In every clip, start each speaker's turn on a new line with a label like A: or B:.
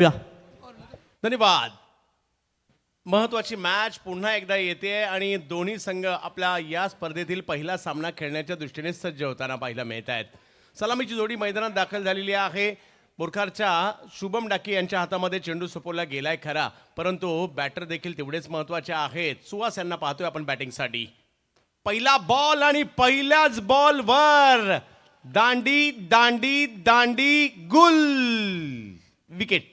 A: धन्यवाद. महत्वाची मॅच पुन्हा एकदा येते आणि दोन्ही संघ आपल्या या स्पर्धेतील पहिला सामना खेळण्याच्या दृष्टीने सज्ज होताना पाहायला मिळत आहेत. सलामीची जोडी मैदानात दाखल झालेली आहे. बोरखारच्या शुभम डाके यांच्या हातामध्ये चेंडू सोपवला गेलाय खरा, परंतु बॅटर देखील तेवढेच महत्वाचे आहेत. सुहास यांना पाहतोय आपण बॅटिंगसाठी. पहिला बॉल आणि पहिल्याच बॉलवर दांडी दांडी दांडी गुल, विकेट.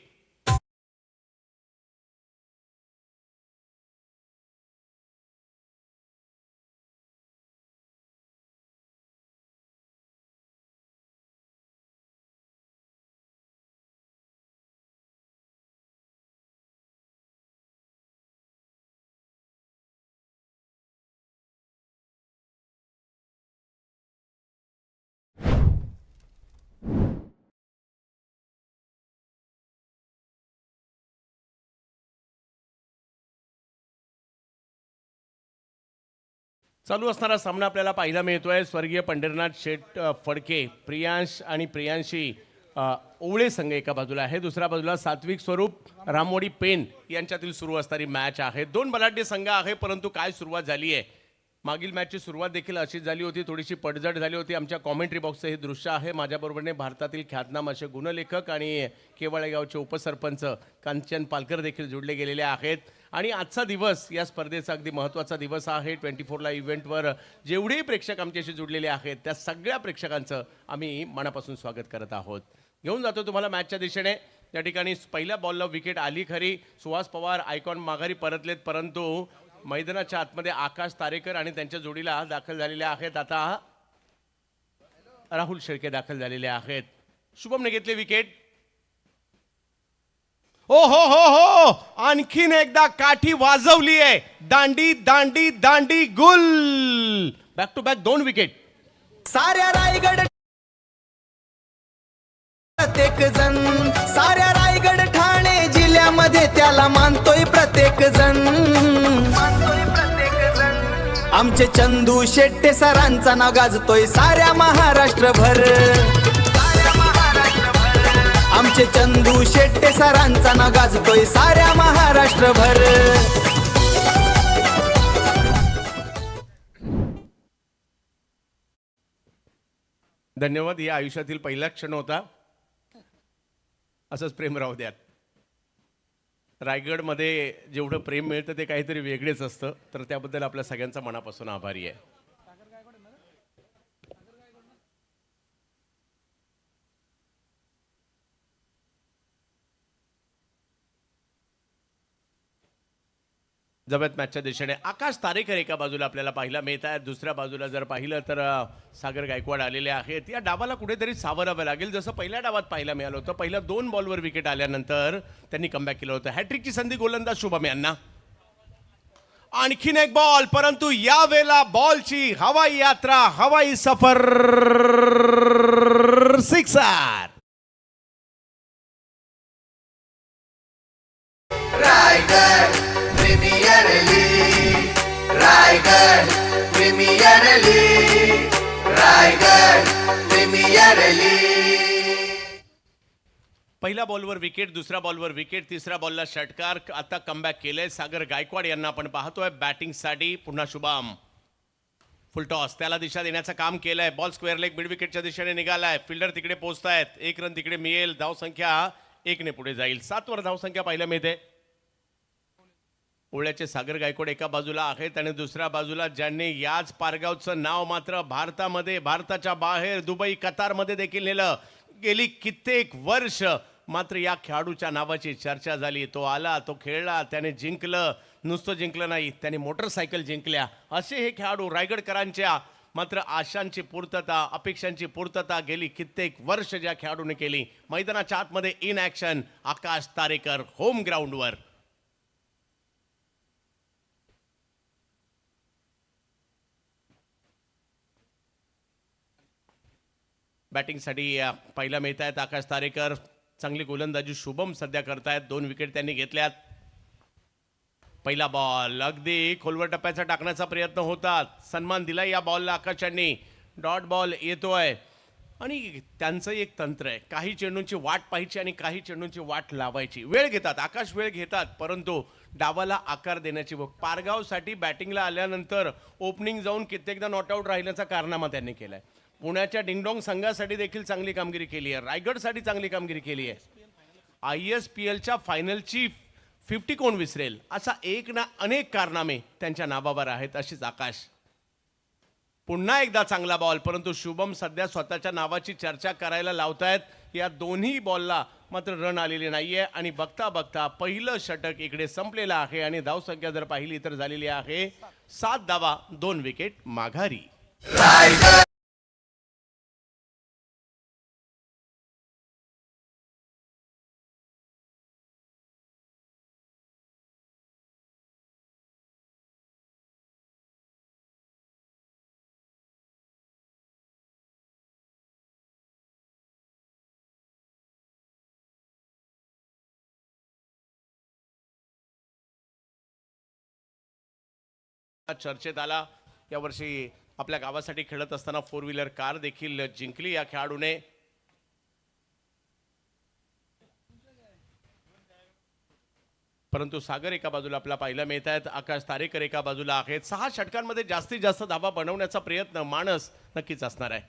A: चालू असणारा सामना आपल्याला पाहायला मिळतोय. स्वर्गीय पंढरीनाथ शेठ फडके, प्रियांश आणि प्रियांशी ओवळे संघ एका बाजूला आहे, दुसऱ्या बाजूला सात्विक स्वरूप, रामोडी पेन यांच्यातील सुरू असणारी मॅच आहे. दोन बलाढ्य संघ आहे, परंतु काय सुरुवात झाली आहे. मागील मॅचची सुरुवात देखील अशीच झाली होती, थोडीशी पडझड झाली होती. आमच्या कॉमेंट्री बॉक्सचं हे दृश्य आहे. माझ्याबरोबरने भारतातील ख्यातनाम असे गुणलेखक आणि केवळेगावचे उपसरपंच कांचन पालकर देखील जोडले गेलेले आहेत. आणि आजचा दिवस या स्पर्धेचा अगदी महत्त्वाचा दिवस आहे. 24ला इव्हेंटवर जेवढेही प्रेक्षक आमच्याशी जुडलेले आहेत त्या सगळ्या प्रेक्षकांचं आम्ही मनापासून स्वागत करत आहोत. घेऊन जातो तुम्हाला मॅचच्या दिशेने. या ठिकाणी पहिल्या बॉलला विकेट आली खरी. सुहास पवार आयकॉन माघारी परतलेत, परंतु मैदानाच्या आतमध्ये आकाश तारेकर आणि त्यांच्या जोडीला दाखल झालेले आहेत. आता राहुल शेळके दाखल झालेले आहेत. शुभमने घेतले विकेट. ओ हो हो हो, आणखीन एकदा काठी वाजवली आहे. दांडी दांडी दांडी गुल, बॅक टू बॅक 2 विकेट.
B: साऱ्या रायगड प्रत्येक जण, साऱ्या रायगड ठाणे जिल्ह्यामध्ये त्याला मानतोय प्रत्येक जण. आमचे चंदू शेट्टे सरांचा नाव गाजतोय साऱ्या महाराष्ट्रभर. आमचे चंदू शेट्टे सरांचा नाव गाजतोय साऱ्या महाराष्ट्रभर.
A: धन्यवाद. या आयुष्यातील पहिला क्षण होता. असंच प्रेम राहू द्यात. रायगडमध्ये जेवढं प्रेम मिळतं ते काहीतरी वेगळेच असतं, तर त्याबद्दल आपल्या सगळ्यांचा मनापासून आभारी आहे. जबत मॅचच्या दिशेने आकाश तारेकर एका बाजूला आपल्याला पाहायला मिळत आहेत. दुसऱ्या बाजूला जर पाहिलं तर सागर गायकवाड आलेले आहेत. या डावाला कुठेतरी सावरावं लागेल, जसं पहिल्या डावात पाहायला मिळालं होतं. पहिल्या 2 बॉलवर विकेट आल्यानंतर त्यांनी कमबॅक केलं होतं. हॅट्रिकची संधी गोलंदाज शुभम यांना. आणखीन एक बॉल, परंतु यावेळेला बॉलची हवाई यात्रा, हवाई सफर, sixer.
B: Raigad premier league, Raigad premier league, Raigad premier league.
A: पहिल्या बॉलवर विकेट, दुसऱ्या बॉलवर विकेट, तिसऱ्या बॉलला षटकार. आता कमबॅक केलंय सागर गायकवाड यांना आपण पाहतोय बॅटिंगसाठी. पुन्हा शुभम फुल टॉस, त्याला दिशा देण्याचं काम केलंय. बॉल स्क्वेअर लेग मिड विकेटच्या दिशेने निघालाय. फिल्डर तिकडे पोहोचतायत. 1 रन तिकडे मिळेल. धावसंख्या 1 ने पुढे जाईल. 7 वर धावसंख्या पाहायला मिळते. ओळ्याचे सागर गायकवाड एका बाजूला आहेत आणि दुसऱ्या बाजूला ज्यांनी याच पारगावचं नाव मात्र भारतामध्ये, भारताच्या बाहेर, दुबई, कतारमध्ये देखील नेलं. गेली कित्येक वर्ष मात्र या खेळाडूच्या नावाची चर्चा झाली. तो आला, तो खेळला, त्याने जिंकलं. नुसतं जिंकलं नाही, त्याने मोटरसायकल जिंकल्या. असे हे खेळाडू रायगडकरांच्या मात्र आशांची पूर्तता, अपेक्षांची पूर्तता गेली कित्येक वर्ष ज्या खेळाडूने केली. मैदानाच्या आतमध्ये in action Akash Tarekar home ग्राउंडवर. बॅटिंगसाठी पहिला मिळत आहेत आकाश तारेकर. चांगली गोलंदाजी शुभम सध्या करतायत. 2 विकेट त्यांनी घेतल्यात. पहिला बॉल अगदी खोलवर टप्प्याचा टाकण्याचा प्रयत्न होता. सन्मान दिला या बॉलला आकाशांनी. डॉट बॉल येतोय. आणि त्यांचं एक तंत्र आहे, काही चेंडूंची वाट पाहायची आणि काही चेंडूंची वाट लावायची. वेळ घेतात, आकाश वेळ घेतात, परंतु डावाला आकार देण्याची पारगावसाठी बॅटिंगला आल्यानंतर ओपनिंग जाऊन कित्येकदा नॉट आऊट राहिल्याचा कारनामा त्यांनी केलाय. पुण्याच्या डिंगडॉंग संघासाठी देखील चांगली कामगिरी केली आहे, रायगडसाठी चांगली कामगिरी केली आहे. ISPLच्या फायनलची 50 कोण विसरेल, असा एक ना अनेक कारनामे त्यांच्या नावावर आहेत. अशीच आकाश पुन्हा एकदा चांगला बॉल, परंतु शुभम सध्या स्वतःच्या नावाची चर्चा करायला लावतायत. या दोन्ही बॉलला मात्र रन आलेली नाहीये आणि बघता बघता पहिलं षटक इकडे संपलेलं आहे आणि धावसंख्या जर पाहिली तर झालेली आहे 7 धावा 2 विकेट माघारी. चर्चेत आला. यावर्षी आपल्या गावासाठी खेळत असताना 4 व्हीलर कार देखील जिंकली या खेळाडूने. परंतु सागर एका बाजूला आपला पाहायला मिळत आहेत, आकाश तारेकर एका बाजूला आहेत. 6 षटकांमध्ये जास्तीत जास्त धावा बनवण्याचा प्रयत्न मानस नक्कीच असणार आहे.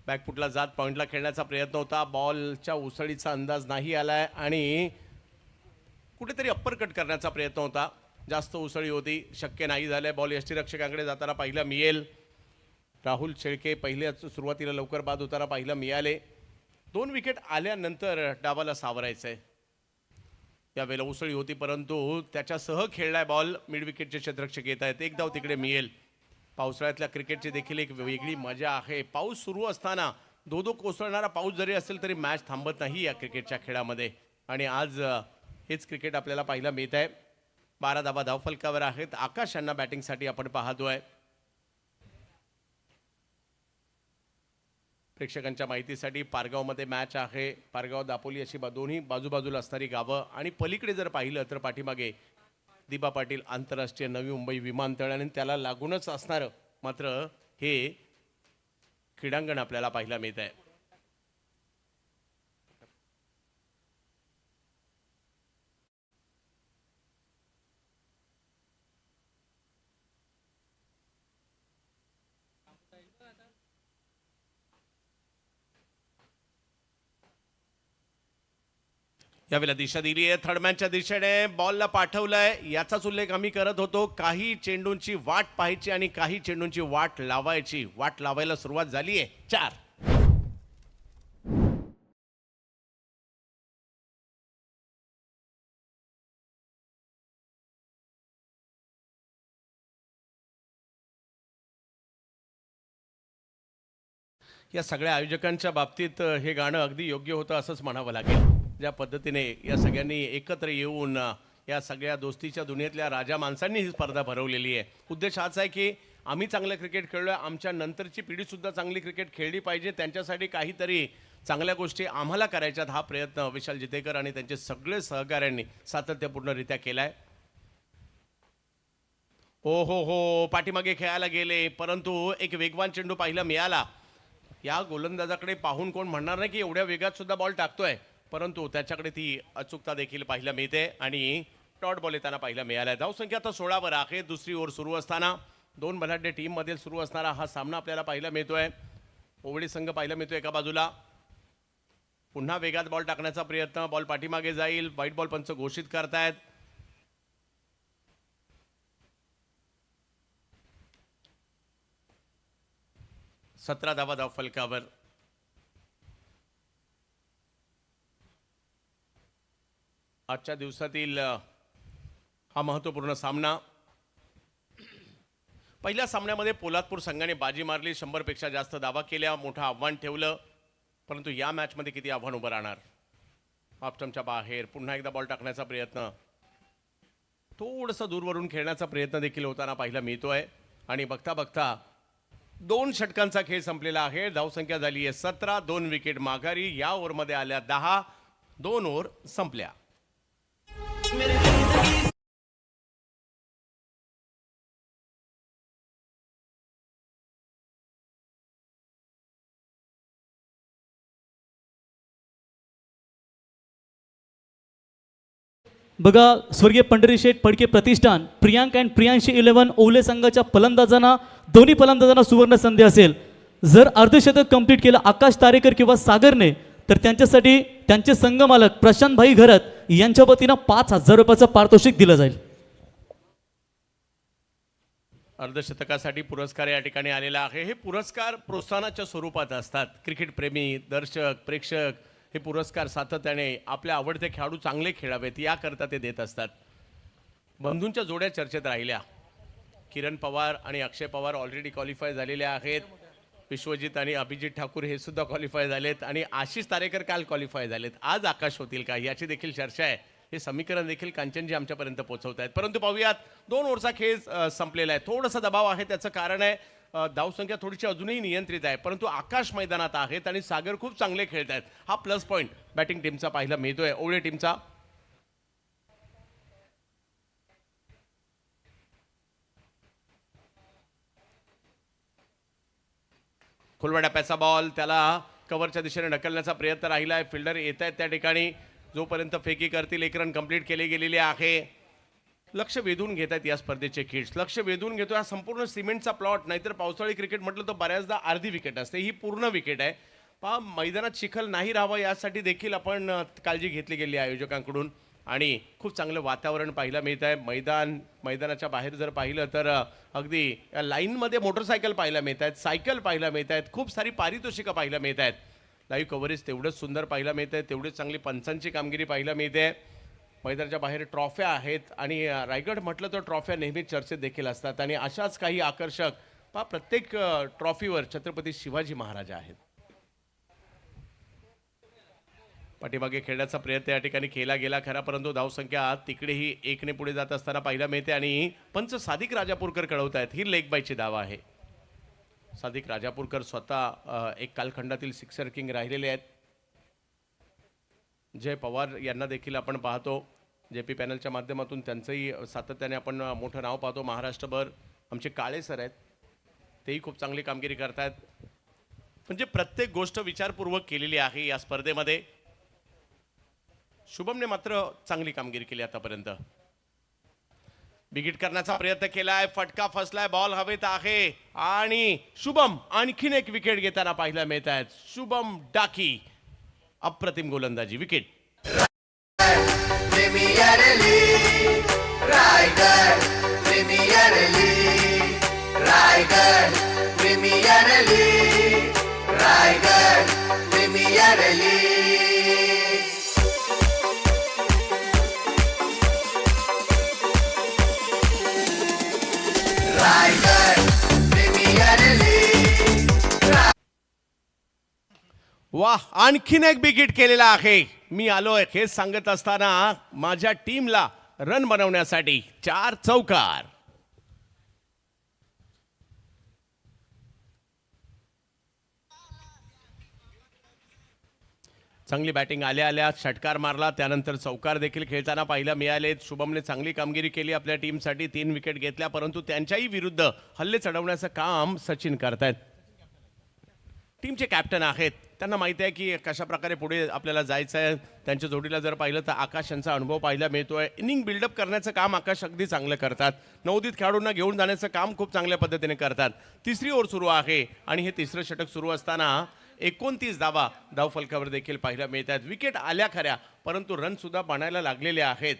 A: बॅकफुटला जात पॉइंटला खेळण्याचा प्रयत्न होता, बॉलच्या उसळीचा अंदाज नाही आलाय आणि कुठेतरी अप्पर कट करण्याचा प्रयत्न होता, जास्त उसळी होती, शक्य नाही झालंय. बॉल यष्टीरक्षकांकडे जाताना पाहिला मिळेल. राहुल शेळके पहिल्याच सुरुवातीला लवकर बाद होताना पाहिलं मिळाले. 2 विकेट आल्यानंतर डावाला सावरायचंय. यावेळेला उसळी होती, परंतु त्याच्यासह खेळलाय बॉल. मिड विकेटचे क्षेत्ररक्षक येत आहेत, एक धाव तिकडे मिळेल. पावसाळ्यातल्या क्रिकेटची देखील एक वेगळी मजा आहे. पाऊस सुरू असताना दो कोसळणारा पाऊस जरी असेल तरी मॅच थांबत नाही या क्रिकेटच्या खेळामध्ये आणि आज हेच क्रिकेट आपल्याला पाहायला मिळत आहे. 12 धावा धावफलकावर आहेत. आकाश यांना बॅटिंगसाठी आपण पाहतोय. प्रेक्षकांच्या माहितीसाठी पारगावमध्ये मॅच आहे. पारगाव दापोली अशी दोन्ही बाजूबाजूला असणारी गावं आणि पलीकडे जर पाहिलं तर पाठीमागे दिबा पाटील आंतरराष्ट्रीय नवी मुंबई विमानतळ आणि त्याला लागूनच असणारं मात्र हे क्रीडांगण आपल्याला पाहायला मिळत आहे. यावेळेला दिशा दिली आहे थर्डमॅनच्या दिशेने, बॉलला पाठवलंय. याचाच उल्लेख आम्ही करत होतो, काही चेंडूंची वाट पाहायची आणि काही चेंडूंची वाट लावायची. वाट लावायला सुरुवात झाली आहे. 4 या सगळ्या आयोजकांच्या बाबतीत हे गाणं अगदी योग्य होतं असंच म्हणावं लागेल. ज्या पद्धतीने या सगळ्यांनी एकत्र येऊन या सगळ्या दोस्तीच्या दुनियेतल्या राजा माणसांनी ही स्पर्धा भरवलेली आहे. उद्देश हाच आहे की आम्ही चांगलं क्रिकेट खेळलोय, आमच्या नंतरची पिढीसुद्धा चांगली क्रिकेट खेळली पाहिजे, त्यांच्यासाठी काहीतरी चांगल्या गोष्टी आम्हाला करायच्यात. हा प्रयत्न विशाल जितेकर आणि त्यांचे सगळे सहकाऱ्यांनी सातत्यपूर्णरित्या केलाय. हो, पाठीमागे खेळायला गेले, परंतु एक वेगवान चेंडू पाहिला मिळाला. या गोलंदाजाकडे पाहून कोण म्हणणार नाही की एवढ्या वेगात सुद्धा बॉल टाकतोय, परंतु त्याच्याकडे ती अचूकता देखील पाहायला मिळते आणि डॉट बॉल येताना पाहायला मिळाला. धावसंख्या आता 16 वर आहे. दुसरी ओव्हर सुरू असताना 2 बलाढ्य टीम मध्ये सुरू असणारा हा सामना आपल्याला पाहायला मिळतोय. ओवळी संघ पाहायला मिळतोय एका बाजूला. पुन्हा वेगात बॉल टाकण्याचा प्रयत्न, बॉल पाठीमागे जाईल. व्हाईट बॉल पंच घोषित करतायत. सतरा धावा धावफलकावर. आजच्या दिवसातील हा महत्त्वपूर्ण सामना. पहिल्या सामन्यामध्ये पोलादपूर संघाने बाजी मारली, 100 पेक्षा जास्त धावा केल्या, मोठं आव्हान ठेवलं, परंतु या मॅचमध्ये किती आव्हान उभं राहणार. ऑफस्टंपच्या बाहेर पुन्हा एकदा बॉल टाकण्याचा प्रयत्न, थोडंसं दूरवरून खेळण्याचा प्रयत्न देखील होताना पाहायला मिळतोय आणि बघता बघता 2 षटकांचा खेळ संपलेला आहे. धावसंख्या झाली आहे 17, 2 विकेट माघारी. या ओव्हरमध्ये आल्या 10, 2 ओव्हर संपल्या.
C: बघा, स्वर्गीय पंढरी शेठ फडके प्रतिष्ठान प्रियांक अँड प्रियांशी 11 ओवले संघाच्या फलंदाजांना दोन्ही फलंदाजांना सुवर्ण संधी असेल. जर अर्धशतक कंप्लीट केलं आकाश तारेकर किंवा सागरने तर त्यांच्यासाठी त्यांचे संघ मालक प्रशांत भाई घरत यांच्या वतीनं 5,000 रुपयाचं पारितोषिक दिलं जाईल.
A: अर्धशतकासाठी पुरस्कार या ठिकाणी आलेला आहे. हे पुरस्कार प्रोत्साहनाच्या स्वरूपात असतात. क्रिकेट प्रेमी, दर्शक, प्रेक्षक हे पुरस्कार सातत्याने आपल्या आवडते खेळाडू चांगले खेळावेत याकरता ते देत असतात. बंधूंच्या जोड्या चर्चेत राहिल्या. किरण पवार आणि अक्षय पवार ऑलरेडी क्वालिफाय झालेले आहेत. विश्वजित आणि अभिजित ठाकूर हे सुद्धा क्वालिफाय झालेत आणि आशिष तारेकर काल क्वालिफाय झालेत. आज आकाश होतील का याची देखील चर्चा आहे. हे समीकरण देखील कांचनजी आमच्यापर्यंत पोहोचवत आहेत. परंतु पाहूयात 2 ओव्हरचा खेळ संपलेला आहे. थोडासा दबाव आहे. त्याचं कारण आहे धावसंख्या थोडीशी अजूनही नियंत्रित आहे, परंतु आकाश मैदानात आहेत आणि सागर खूप चांगले खेळत आहेत. हा प्लस पॉईंट बॅटिंग टीमचा पाहायला मिळतोय. ओवळे टीमचा खुलवा डप्प्याचा बॉल त्याला कव्हरच्या दिशेने ढकलण्याचा प्रयत्न राहिला आहे. फिल्डर येत आहेत त्या ठिकाणी. जोपर्यंत फेकी करतील 1 रन कंप्लीट केले गेलेले आहे. लक्ष वेधून घेत आहेत या स्पर्धेचे किड्स. लक्ष वेधून घेतो हा संपूर्ण सिमेंटचा प्लॉट. नाहीतर पावसाळी क्रिकेट म्हटलं तर बऱ्याचदा अर्धी विकेट असते. ही पूर्ण विकेट आहे. पहा, मैदानात चिखल नाही राहावं यासाठी देखील आपण काळजी घेतली गेली आयोजकांकडून आणि खूप चांगलं वातावरण पाहायला मिळत आहे. मैदानाच्या बाहेर जर पाहिलं तर अगदी या लाईनमध्ये मोटरसायकल पाहायला मिळत आहेत, सायकल पाहायला मिळत आहेत, खूप सारी पारितोषिकं पाहायला मिळत आहेत. लाईव्ह कव्हरेज तेवढंच सुंदर पाहायला मिळत आहे, तेवढीच चांगली पंचांची कामगिरी पाहायला मिळते. मैदानाच्या बाहेर ट्रॉफ्या आहेत आणि रायगड म्हटलं तर ट्रॉफ्या नेहमीच चर्चेत देखील असतात आणि अशाच काही आकर्षक पहा प्रत्येक ट्रॉफीवर छत्रपती शिवाजी महाराज आहेत. पाठीमागे खेळण्याचा प्रयत्न या ठिकाणी केला गेला खरा, परंतु धावसंख्या तिकडेही 1 ने पुढे जात असताना पाहायला मिळते आणि पंच सादिक राजापूरकर कळवत आहेत ही लेग बायची धाव आहे. सादिक राजापूरकर स्वतः एक कालखंडातील सिक्सर किंग राहिलेले आहेत. जय पवार यांना देखील आपण पाहतो JP पॅनलच्या माध्यमातून, त्यांचंही सातत्याने आपण मोठं नाव पाहतो महाराष्ट्रभर. आमचे काळे सर आहेत, तेही खूप चांगली कामगिरी करतात. म्हणजे प्रत्येक गोष्ट विचारपूर्वक केलेली आहे या स्पर्धेमध्ये. शुभमने मात्र चांगली कामगिरी केली आतापर्यंत. बिगिट करण्याचा प्रयत्न केलाय, फटका फसलाय, बॉल हवेत आहे आणि शुभम आणखीन एक विकेट घेताना पाहायला मिळत आहेत. शुभम डाकी अप्रतिम गोलंदाजी, wicket.
B: Premier league Raigad, premier league Raigad, premier league Raigad, premier league. Raigad premier league.
A: वाह, आणखीन एक बिगिट केलेला आहे. मी आलोय हे सांगत असताना माझ्या टीमला रन बनवण्यासाठी 4 चौकार. चांगली बॅटिंग आल्या आल्या षटकार मारला, त्यानंतर चौकार देखील खेळताना पाहायला मिळाले. शुभमने चांगली कामगिरी केली आपल्या टीमसाठी, 3 विकेट घेतल्या, परंतु त्यांच्याही विरुद्ध हल्ले चढवण्याचं काम सचिन करतायत. टीमचे कॅप्टन आहेत, त्यांना माहिती आहे की कशा प्रकारे पुढे आपल्याला जायचं आहे. त्यांच्या जोडीला जर पाहिलं तर आकाश यांचा अनुभव पाहायला मिळतोय. इनिंग बिल्डअप करण्याचं काम आकाश अगदी चांगलं करतात. नवोदित खेळाडूंना घेऊन जाण्याचं काम खूप चांगल्या पद्धतीने करतात. 3री ओव्हर सुरू आहे आणि हे 3रं षटक सुरू असताना 29 धावा धावफलकावर देखील पाहायला मिळतात. विकेट आल्या खऱ्या, परंतु रन सुद्धा बनायला लागलेले आहेत.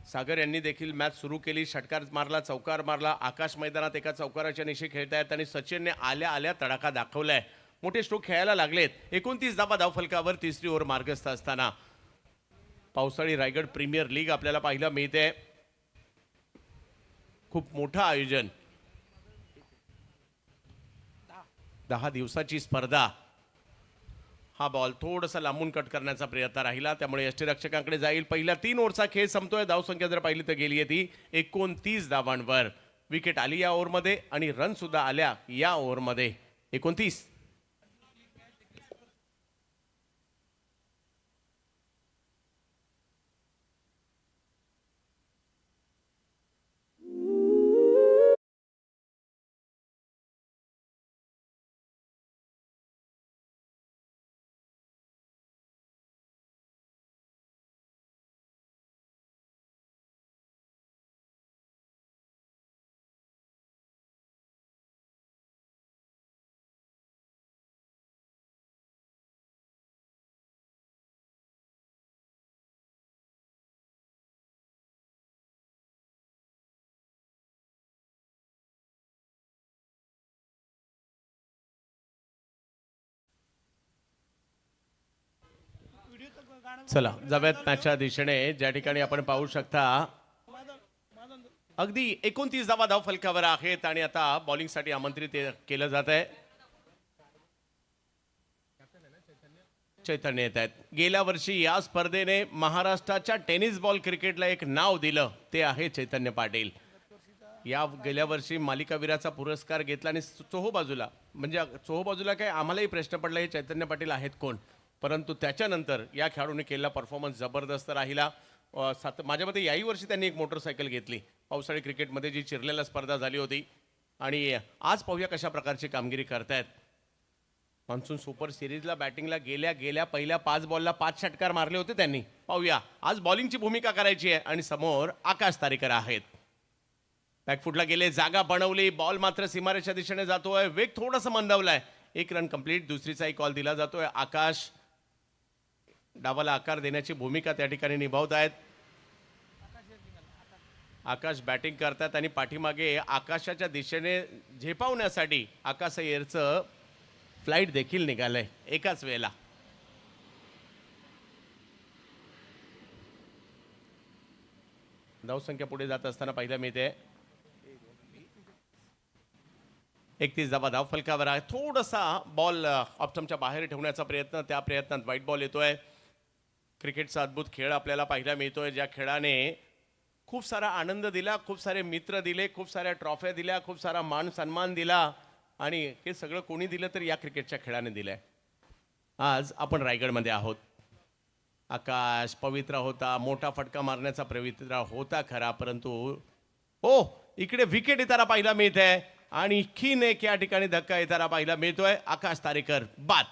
A: सागर यांनी देखील मॅच सुरू केली, षटकार मारला, चौकार मारला. आकाश मैदानात एका चौकाराच्या निशी खेळतायत आणि सचिनने आल्या आल्या तडाखा दाखवलाय. मोठे स्ट्रोक खेळायला लागलेत. 29 धावा धावफलकावर 3री ओव्हर मार्गस्थ असताना पावसाळी रायगड प्रीमियर लीग आपल्याला पाहायला मिळते. खूप मोठं आयोजन, 10 दिवसाची स्पर्धा. हा बॉल थोडासा लांबून कट करण्याचा प्रयत्न राहिला, त्यामुळे यष्टीरक्षकांकडे जाईल. पहिल्या 3 ओव्हरचा खेळ संपतोय. धावसंख्या जर पाहिली तर गेली आहे ती 29 धावांवर. विकेट आली या ओव्हरमध्ये आणि रन सुद्धा आल्या या ओव्हरमध्ये. 29. चला जाऊयात मॅचच्या दिशेने, ज्या ठिकाणी आपण पाहू शकता अगदी 29 धावा धाव फलकावर आहेत आणि आता बॉलिंगसाठी आमंत्रित केलं जात आहे. चैतन्य येत आहेत. गेल्या वर्षी या स्पर्धेने महाराष्ट्राच्या टेनिस बॉल क्रिकेटला एक नाव दिलं, ते आहे चैतन्य पाटील. या गेल्या वर्षी मालिकावीराचा पुरस्कार घेतला आणि चोहोबाजूला म्हणजे चोहोबाजूला काय आम्हालाही प्रश्न पडला हे चैतन्य पाटील आहेत कोण, परंतु त्याच्यानंतर या खेळाडूने केलेला परफॉर्मन्स जबरदस्त राहिला. माझ्या मते याही वर्षी त्यांनी एक मोटरसायकल घेतली पावसाळी क्रिकेटमध्ये जी चिरलेला स्पर्धा झाली होती. आणि आज पाहूया कशा प्रकारची कामगिरी करतायत. मान्सून सुपर सिरीजला बॅटिंगला गेल्या पहिल्या 5 बॉलला 5 षटकार मारले होते त्यांनी. पाहूया आज बॉलिंगची भूमिका करायची आहे आणि समोर आकाश तारेकर आहेत. बॅकफुटला गेले, जागा बनवली, बॉल मात्र सीमारेषा दिशेने जातोय, वेग थोडासा मंदावलाय. 1 रन कंप्लीट, दुसरीचाही कॉल दिला जातोय. आकाश डावाला आकार देण्याची भूमिका त्या ठिकाणी निभावत आहेत. आकाश बॅटिंग करतात आणि पाठीमागे आकाशाच्या दिशेने झेपावण्यासाठी आकाश अय्यरचं फ्लाईट देखील निघालंय एकाच वेळेला. धावसंख्या पुढे जात असताना पाहिलं मिळते 31 धावा धाव फलकावर आहे. थोडासा बॉल ऑप्टमच्या बाहेर ठेवण्याचा प्रयत्न, त्या प्रयत्नात व्हाईट बॉल येतोय. क्रिकेटचा अद्भुत खेळ आपल्याला पाहायला मिळतोय, ज्या खेळाने खूप सारा आनंद दिला, खूप सारे मित्र दिले, खूप साऱ्या ट्रॉफ्या दिल्या, खूप सारा मान सन्मान दिला आणि हे सगळं कोणी दिलं तर या क्रिकेटच्या खेळाने दिलंय. आज आपण रायगडमध्ये आहोत. आकाश पवित्र होता, मोठा फटका मारण्याचा पवित्र होता खरा, परंतु हो इकडे विकेट येताना पाहायला मिळत आहे आणि खीन एक या ठिकाणी धक्का येताना पाहायला मिळतोय. आकाश तारेकर बाद.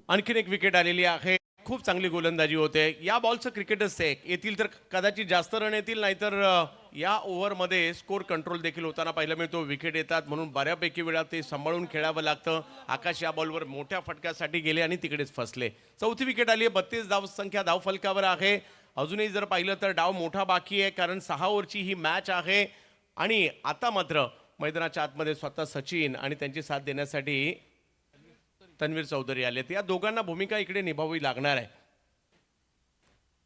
A: आणखीन एक विकेट आलेली आहे. खूप चांगली गोलंदाजी होते. या बॉलचं क्रिकेटच आहे, येतील तर कदाचित जास्त रन येतील, नाहीतर या ओव्हरमध्ये स्कोर कंट्रोल देखील होताना पाहायला मिळतो. विकेट येतात म्हणून बऱ्यापैकी वेळा ते सांभाळून खेळावं लागतं. आकाश या बॉलवर मोठ्या फटक्यासाठी गेले आणि तिकडेच फसले. चौथी विकेट आली आहे. 32 धावसंख्या धाव फलकावर आहे. अजूनही जर पाहिलं तर डाव मोठा बाकी आहे, कारण 6 ओव्हरची ही मॅच आहे. आणि आता मात्र मैदानाच्या आतमध्ये स्वतः सचिन आणि त्यांची साथ देण्यासाठी तन्वीर चौधरी आलेत. या दोघांना भूमिका इकडे निभावावी लागणार आहे.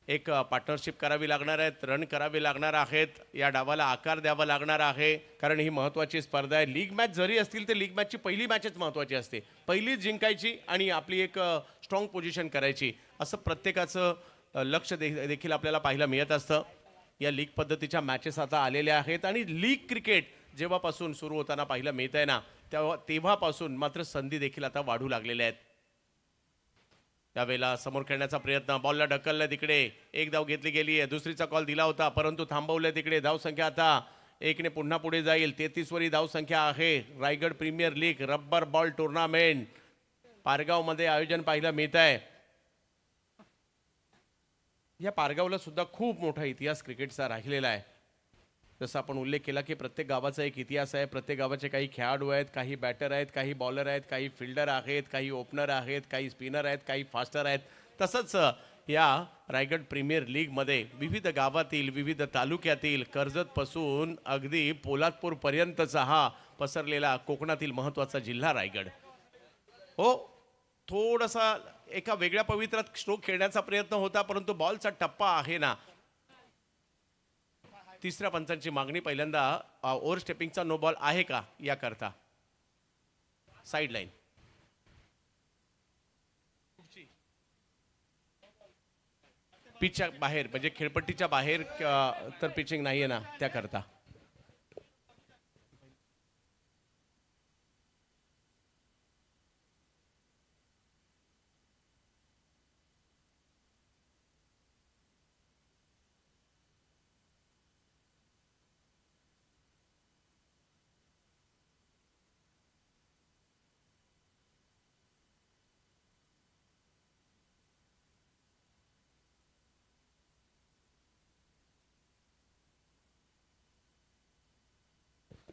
A: एक पार्टनरशिप करावी लागणार आहे, रन करावे लागणार आहेत, या डावाला आकार द्यावा लागणार आहे, कारण ही महत्त्वाची स्पर्धा आहे. लीग मॅच जरी असतील तर लीग मॅचची पहिली मॅचच महत्त्वाची असते. पहिलीच जिंकायची आणि आपली एक स्ट्रॉंग पोझिशन करायची, असं प्रत्येकाचं लक्ष देखील आपल्याला पाहायला मिळत असतं. या लीग पद्धतीच्या मॅचेस आता आलेल्या आहेत आणि लीग क्रिकेट जेव्हापासून सुरू होताना पाहायला मिळत आहे ना, तेव्हापासून मात्र संधी देखील आता वाढू लागलेल्या आहेत. त्यावेळेला समोर खेळण्याचा प्रयत्न, बॉलला ढकललं तिकडे, एक धाव घेतली गेली आहे, दुसरीचा कॉल दिला होता परंतु थांबवलं तिकडे. धावसंख्या आता 1ने पुन्हा पुढे जाईल. 33 वरी धावसंख्या आहे. Raigad premier league rubber ball tournament पारगावमध्ये आयोजन पाहायला मिळत आहे. या पारगावला सुद्धा खूप मोठा इतिहास क्रिकेटचा राहिलेला आहे. जसं आपण उल्लेख केला की प्रत्येक गावाचा एक इतिहास आहे. प्रत्येक गावाचे काही खेळाडू आहेत, काही बॅटर आहेत, काही बॉलर आहेत, काही फिल्डर आहेत, काही ओपनर आहेत, काही स्पिनर आहेत, काही फास्टर आहेत. तसंच या रायगड प्रीमियर लीगमध्ये विविध गावातील, विविध तालुक्यातील, कर्जतपासून अगदी पोलादपूरपर्यंतचा हा पसरलेला कोकणातील महत्त्वाचा जिल्हा रायगड. हो, थोडासा एका वेगळ्या पवित्रात स्ट्रोक खेळण्याचा प्रयत्न होता, परंतु बॉलचा टप्पा आहे ना, तिसऱ्या पंचांची मागणी पहिल्यांदा ओव्हर स्टेपिंगचा नो बॉल आहे का याकरता. साईड लाईन पिचच्या बाहेर म्हणजे खेळपट्टीच्या बाहेर तर पिचिंग नाहीये ना त्याकरता.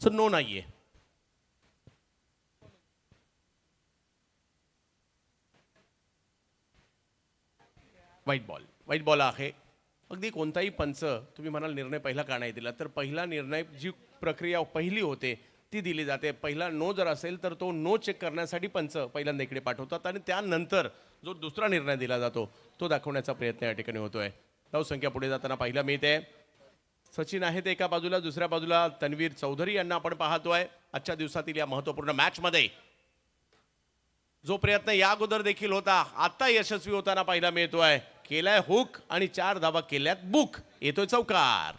A: सर नो नाहीये. व्हाईट बॉल आहे. अगदी कोणताही पंच तुम्ही म्हणाल निर्णय पहिला का नाही दिला, तर पहिला निर्णय जी प्रक्रिया पहिली होते ती दिली जाते. पहिला नो जर असेल तर तो नो चेक करण्यासाठी पंच पहिल्यांदा इकडे पाठवतात आणि त्यानंतर जो दुसरा निर्णय दिला जातो तो दाखवण्याचा प्रयत्न या ठिकाणी होतोय. धावसंख्या पुढे जाताना पाहायला मिळते. सचिन आहेत एका बाजूला, दुसऱ्या बाजूला तन्वीर चौधरी यांना आपण पाहतोय. आजच्या दिवसातील या महत्त्वपूर्ण मॅच मध्ये जो प्रयत्न या अगोदर देखील होता आता यशस्वी होताना पाहायला मिळतोय. केलाय हुक आणि 4 धावा केल्यात बुक. येतोय चौकार.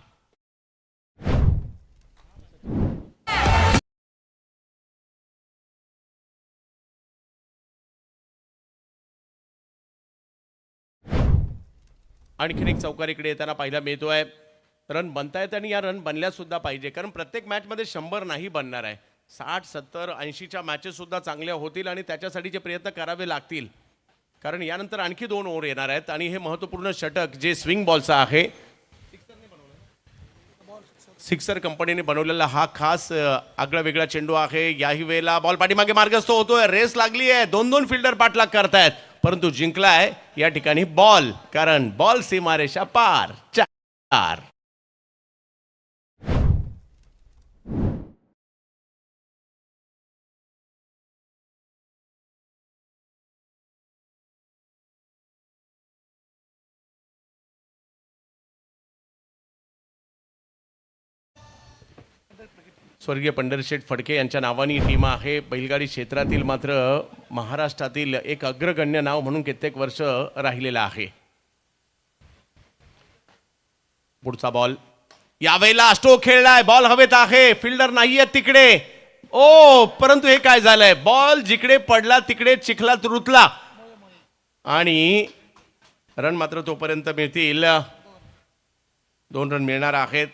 A: आणखीन एक चौकार इकडे येताना पाहायला मिळतोय. रन बनतायत आणि या रन बनल्या सुद्धा पाहिजे, कारण प्रत्येक मॅचमध्ये 100 नाही बनणार आहे. 60, 70, 80च्या मॅचेस सुद्धा चांगल्या होतील आणि त्याच्यासाठीचे प्रयत्न करावे लागतील, कारण यानंतर आणखी 2 ओव्हर येणार आहेत. आणि हे महत्त्वपूर्ण षटक जे स्विंग बॉलचं आहे, सिक्सर कंपनीने बनवलेला हा खास आगळा वेगळा चेंडू आहे. याही वेळेला बॉल पाठीमागे मार्गस्थ होतोय. रेस लागली आहे, 2-2 फिल्डर पाठलाग करतायत, परंतु जिंकलाय या ठिकाणी बॉल, कारण बॉल सीमारेषा पार. 4. स्वर्गीय पंढरीशेठ फडके यांच्या नावानी टीम आहे. बैलगाडी क्षेत्रातील मात्र महाराष्ट्रातील एक अग्रगण्य नाव म्हणून कित्येक वर्ष राहिलेलं आहे. पुढचा बॉल यावेळेला स्ट्रोक खेळलाय. बॉल हवेत आहे, फिल्डर नाहीये तिकडे. ओ परंतु हे काय झालंय, बॉल जिकडे पडला तिकडे चिखलात रुतला आणि रन मात्र तोपर्यंत मिळतील. 2 रन मिळणार आहेत.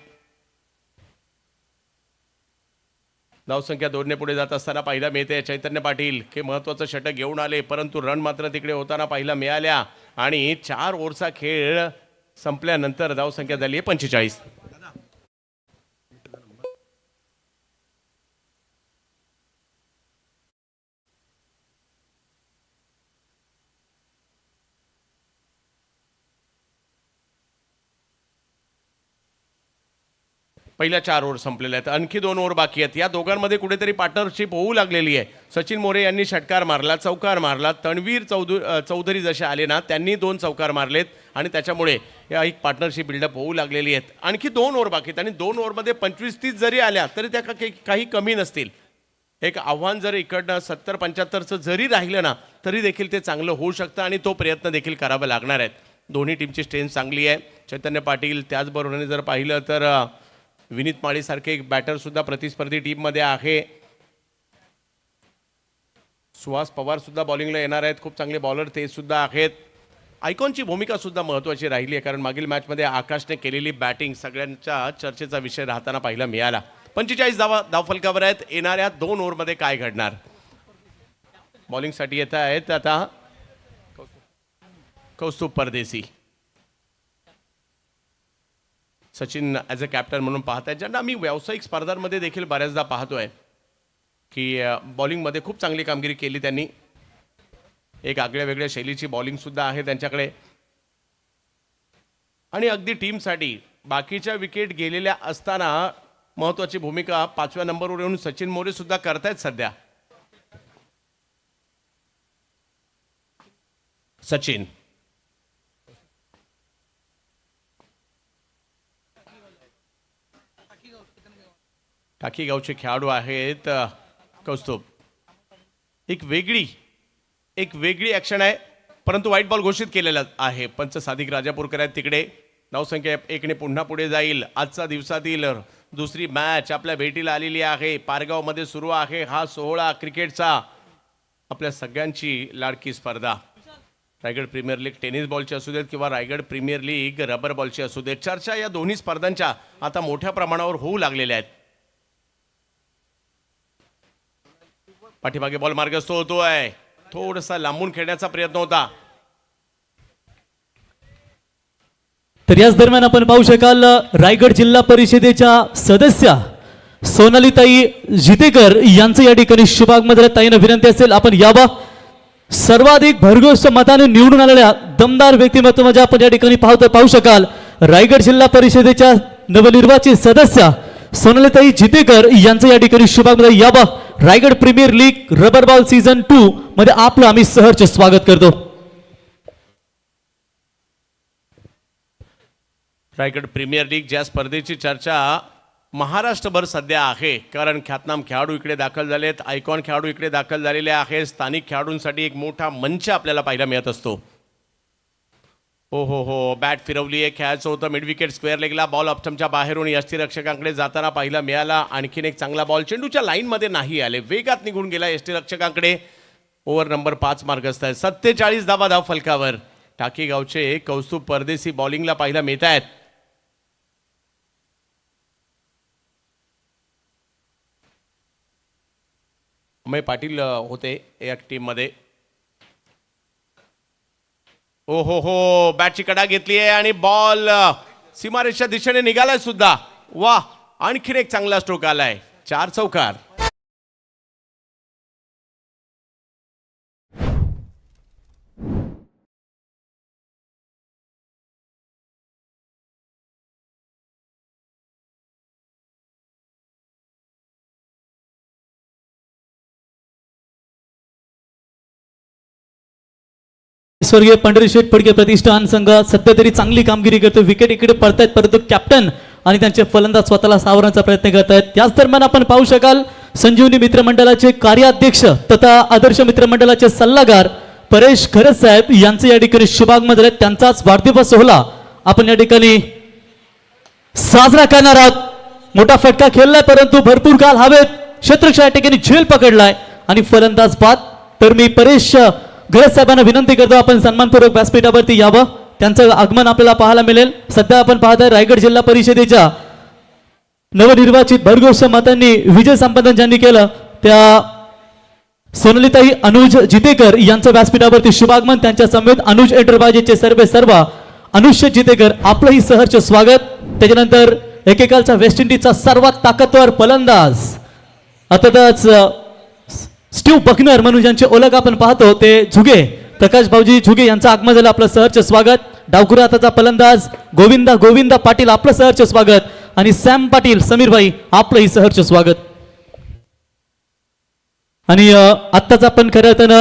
A: धावसंख्या 2ने पुढे जात असताना पाहिला मिळते. चैतन्य पाटील हे महत्त्वाचं षटक घेऊन आले, परंतु रन मात्र तिकडे होताना पाहिला मिळाल्या आणि 4 ओव्हरचा खेळ संपल्यानंतर धावसंख्या झाली आहे 45. पहिल्या 4 ओव्हर संपलेल्या आहेत, आणखी 2 ओव्हर बाकी आहेत. या दोघांमध्ये कुठेतरी पार्टनरशिप होऊ लागलेली आहे. सचिन मोरे यांनी षटकार मारला, चौकार मारला. तणवीर चौधरी जसे आले ना त्यांनी 2 चौकार मारलेत आणि त्याच्यामुळे या एक पार्टनरशिप बिल्डअप होऊ लागलेली आहेत. आणखी 2 ओव्हर बाकी आहेत आणि 2 ओव्हरमध्ये 25-30 जरी आल्या तरी त्या काही कमी नसतील. एक आव्हान जर इकडनं 70-75चं जरी राहिलं ना तरी देखील ते चांगलं होऊ शकतं आणि तो प्रयत्न देखील करावा लागणार आहेत. दोन्ही टीमची स्ट्रेंथ चांगली आहे. चैतन्य पाटील त्याचबरोबरीने जर पाहिलं तर विनीत माळीसारखे एक बॅटर सुद्धा प्रतिस्पर्धी टीममध्ये आहे. सुहास पवार सुद्धा बॉलिंगला येणार आहेत, खूप चांगले बॉलर ते सुद्धा आहेत. आयकॉनची भूमिका सुद्धा महत्त्वाची राहिली आहे, कारण मागील मॅचमध्ये आकाशने केलेली बॅटिंग सगळ्यांच्या चर्चेचा विषय राहताना पाहायला मिळाला. 45 धावफलकावर आहेत. येणाऱ्या 2 ओव्हरमध्ये काय घडणार. बॉलिंगसाठी येत आहेत आता कौस्तुभ परदेसी. सचिन ॲज अ कॅप्टन म्हणून पाहत आहेत, ज्यांना आम्ही व्यावसायिक स्पर्धांमध्ये देखील बऱ्याचदा पाहतोय की बॉलिंगमध्ये खूप चांगली कामगिरी केली त्यांनी. एक आगळ्या वेगळ्या शैलीची बॉलिंगसुद्धा आहे त्यांच्याकडे आणि अगदी टीमसाठी बाकीच्या विकेट गेलेल्या असताना महत्त्वाची भूमिका 5व्या नंबरवर येऊन सचिन मोरे सुद्धा करतायत सध्या. सचिन टाकी गावचे खेळाडू आहेत. कौस्तुभ एक वेगळी ॲक्शन आहे, परंतु व्हाईट बॉल घोषित केलेला आहे. पंच सादिक राजापूरकर आहेत तिकडे. धावसंख्या 1ने पुन्हा पुढे जाईल. आजचा दिवसातील दुसरी मॅच आपल्या भेटीला आलेली आहे. पारगावमध्ये सुरू आहे हा सोहळा क्रिकेटचा. आपल्या सगळ्यांची लाडकी स्पर्धा. रायगड प्रीमियर लीग टेनिस बॉलची असू देत किंवा रायगड प्रीमियर लीग रबर बॉलची असू देत, चर्चा या दोन्ही स्पर्धांच्या आता मोठ्या प्रमाणावर होऊ लागलेल्या आहेत. पाठीमागे बॉल मार्गस्थ होतोय. थोडासा लांबून खेळण्याचा प्रयत्न होता.
C: तर याच दरम्यान आपण पाहू शकाल रायगड जिल्हा परिषदेच्या सदस्य सोनालीताई जितेकर यांचं या ठिकाणी शुभागमधल्या ताईनं विनंती असेल आपण यावा. सर्वाधिक भरघोस मताने निवडून आलेल्या दमदार व्यक्तिमत्व आपण या ठिकाणी पाहू शकाल. रायगड जिल्हा परिषदेच्या नवनिर्वाचित सदस्य सोनालीताई जितेकर यांचं या ठिकाणी शुभागमध्ये यावा. Raigad premier league rubber ball season 2 मध्ये आपलं आम्ही सहर्ष स्वागत करतो.
A: रायगड प्रीमियर लीग ज्या स्पर्धेची चर्चा महाराष्ट्रभर सध्या आहे, कारण ख्यातनाम खेळाडू इकडे दाखल झालेत, आयकॉन खेळाडू इकडे दाखल झालेले आहेत. स्थानिक खेळाडूंसाठी एक मोठा मंच आपल्याला पाहायला मिळत असतो. हो, बॅट फिरवली आहे, खेळायचं होतं मिड विकेट स्क्वेअर लेगला, बॉल ऑप्शनच्या बाहेरून यष्टीरक्षकांकडे जाताना पाहायला मिळाला. आणखीन एक चांगला बॉल चेंडूच्या लाईनमध्ये नाही आले, वेगात निघून गेला यष्टीरक्षकांकडे. ओव्हर नंबर 5 मार्गस्थ आहे. 47 धावा धाव फलकावर. टाकी गावचे कौस्तुभ परदेशी बॉलिंगला पाहायला मिळत आहेत. अमय पाटील होते या टीममध्ये. हो, बॅटची कडा घेतली आहे आणि बॉल सीमारेषच्या दिशेने निघालाय सुद्धा. वा, आणखीन एक चांगला स्ट्रोक आलाय. 4 चौकार.
C: स्वर्गीय पंढरीशेठ फडके प्रतिष्ठान संघ सध्या तरी चांगली कामगिरी करतो. विकेट इकडे पडतायत, परंतु कॅप्टन आणि त्यांचे फलंदाज स्वतःला सावरण्याचा प्रयत्न करत आहेत. त्याच दरम्यान आपण पाहू शकाल संजीवनी मित्रमंडळाचे कार्याध्यक्ष तथा आदर्श मित्रमंडळाचे सल्लागार परेश खरस साहेब यांचे या ठिकाणी शुभागमन त्यांचाच वाढदिवस सोहळा आपण या ठिकाणी साजरा करणार आहोत. मोठा फटका खेळलाय, परंतु भरपूर काल हवेत क्षेत्रक्षय या ठिकाणी झेल पकडलाय आणि फलंदाज बाद. तर मी परेश घरत साहेबांना विनंती करतो आपण सन्मानपूर्वक व्यासपीठावरती यावं. त्यांचं आगमन आपल्याला पाहायला मिळेल. सध्या आपण पाहताय रायगड जिल्हा परिषदेच्या नवनिर्वाचित भरघोस मतांनी विजय संपादन ज्यांनी केलं त्या सोनालीताई अनुज जितेकर यांचं व्यासपीठावरती शुभागमन. त्यांच्या समेत अनुज एंटरप्राइजेसचे सर्व अनुज जितेकर आपलंही सहर्ष स्वागत. त्याच्यानंतर एकेकालचा वेस्ट इंडिजचा सर्वात ताकदवर फलंदाज अर्थातच स्टीव्ह बकनर म्हणून ज्यांची ओळख आपण पाहतो ते झुगे प्रकाश भाऊजी झुगे यांचं आगमन झालं. आपलं सहर्ष स्वागत. डावखुरा हाताचा फलंदाज गोविंदा पाटील आपलं सहर्ष स्वागत. आणि सॅम पाटील समीरभाई आपलंही सहर्ष स्वागत. आणि आत्ताच आपण खरं तर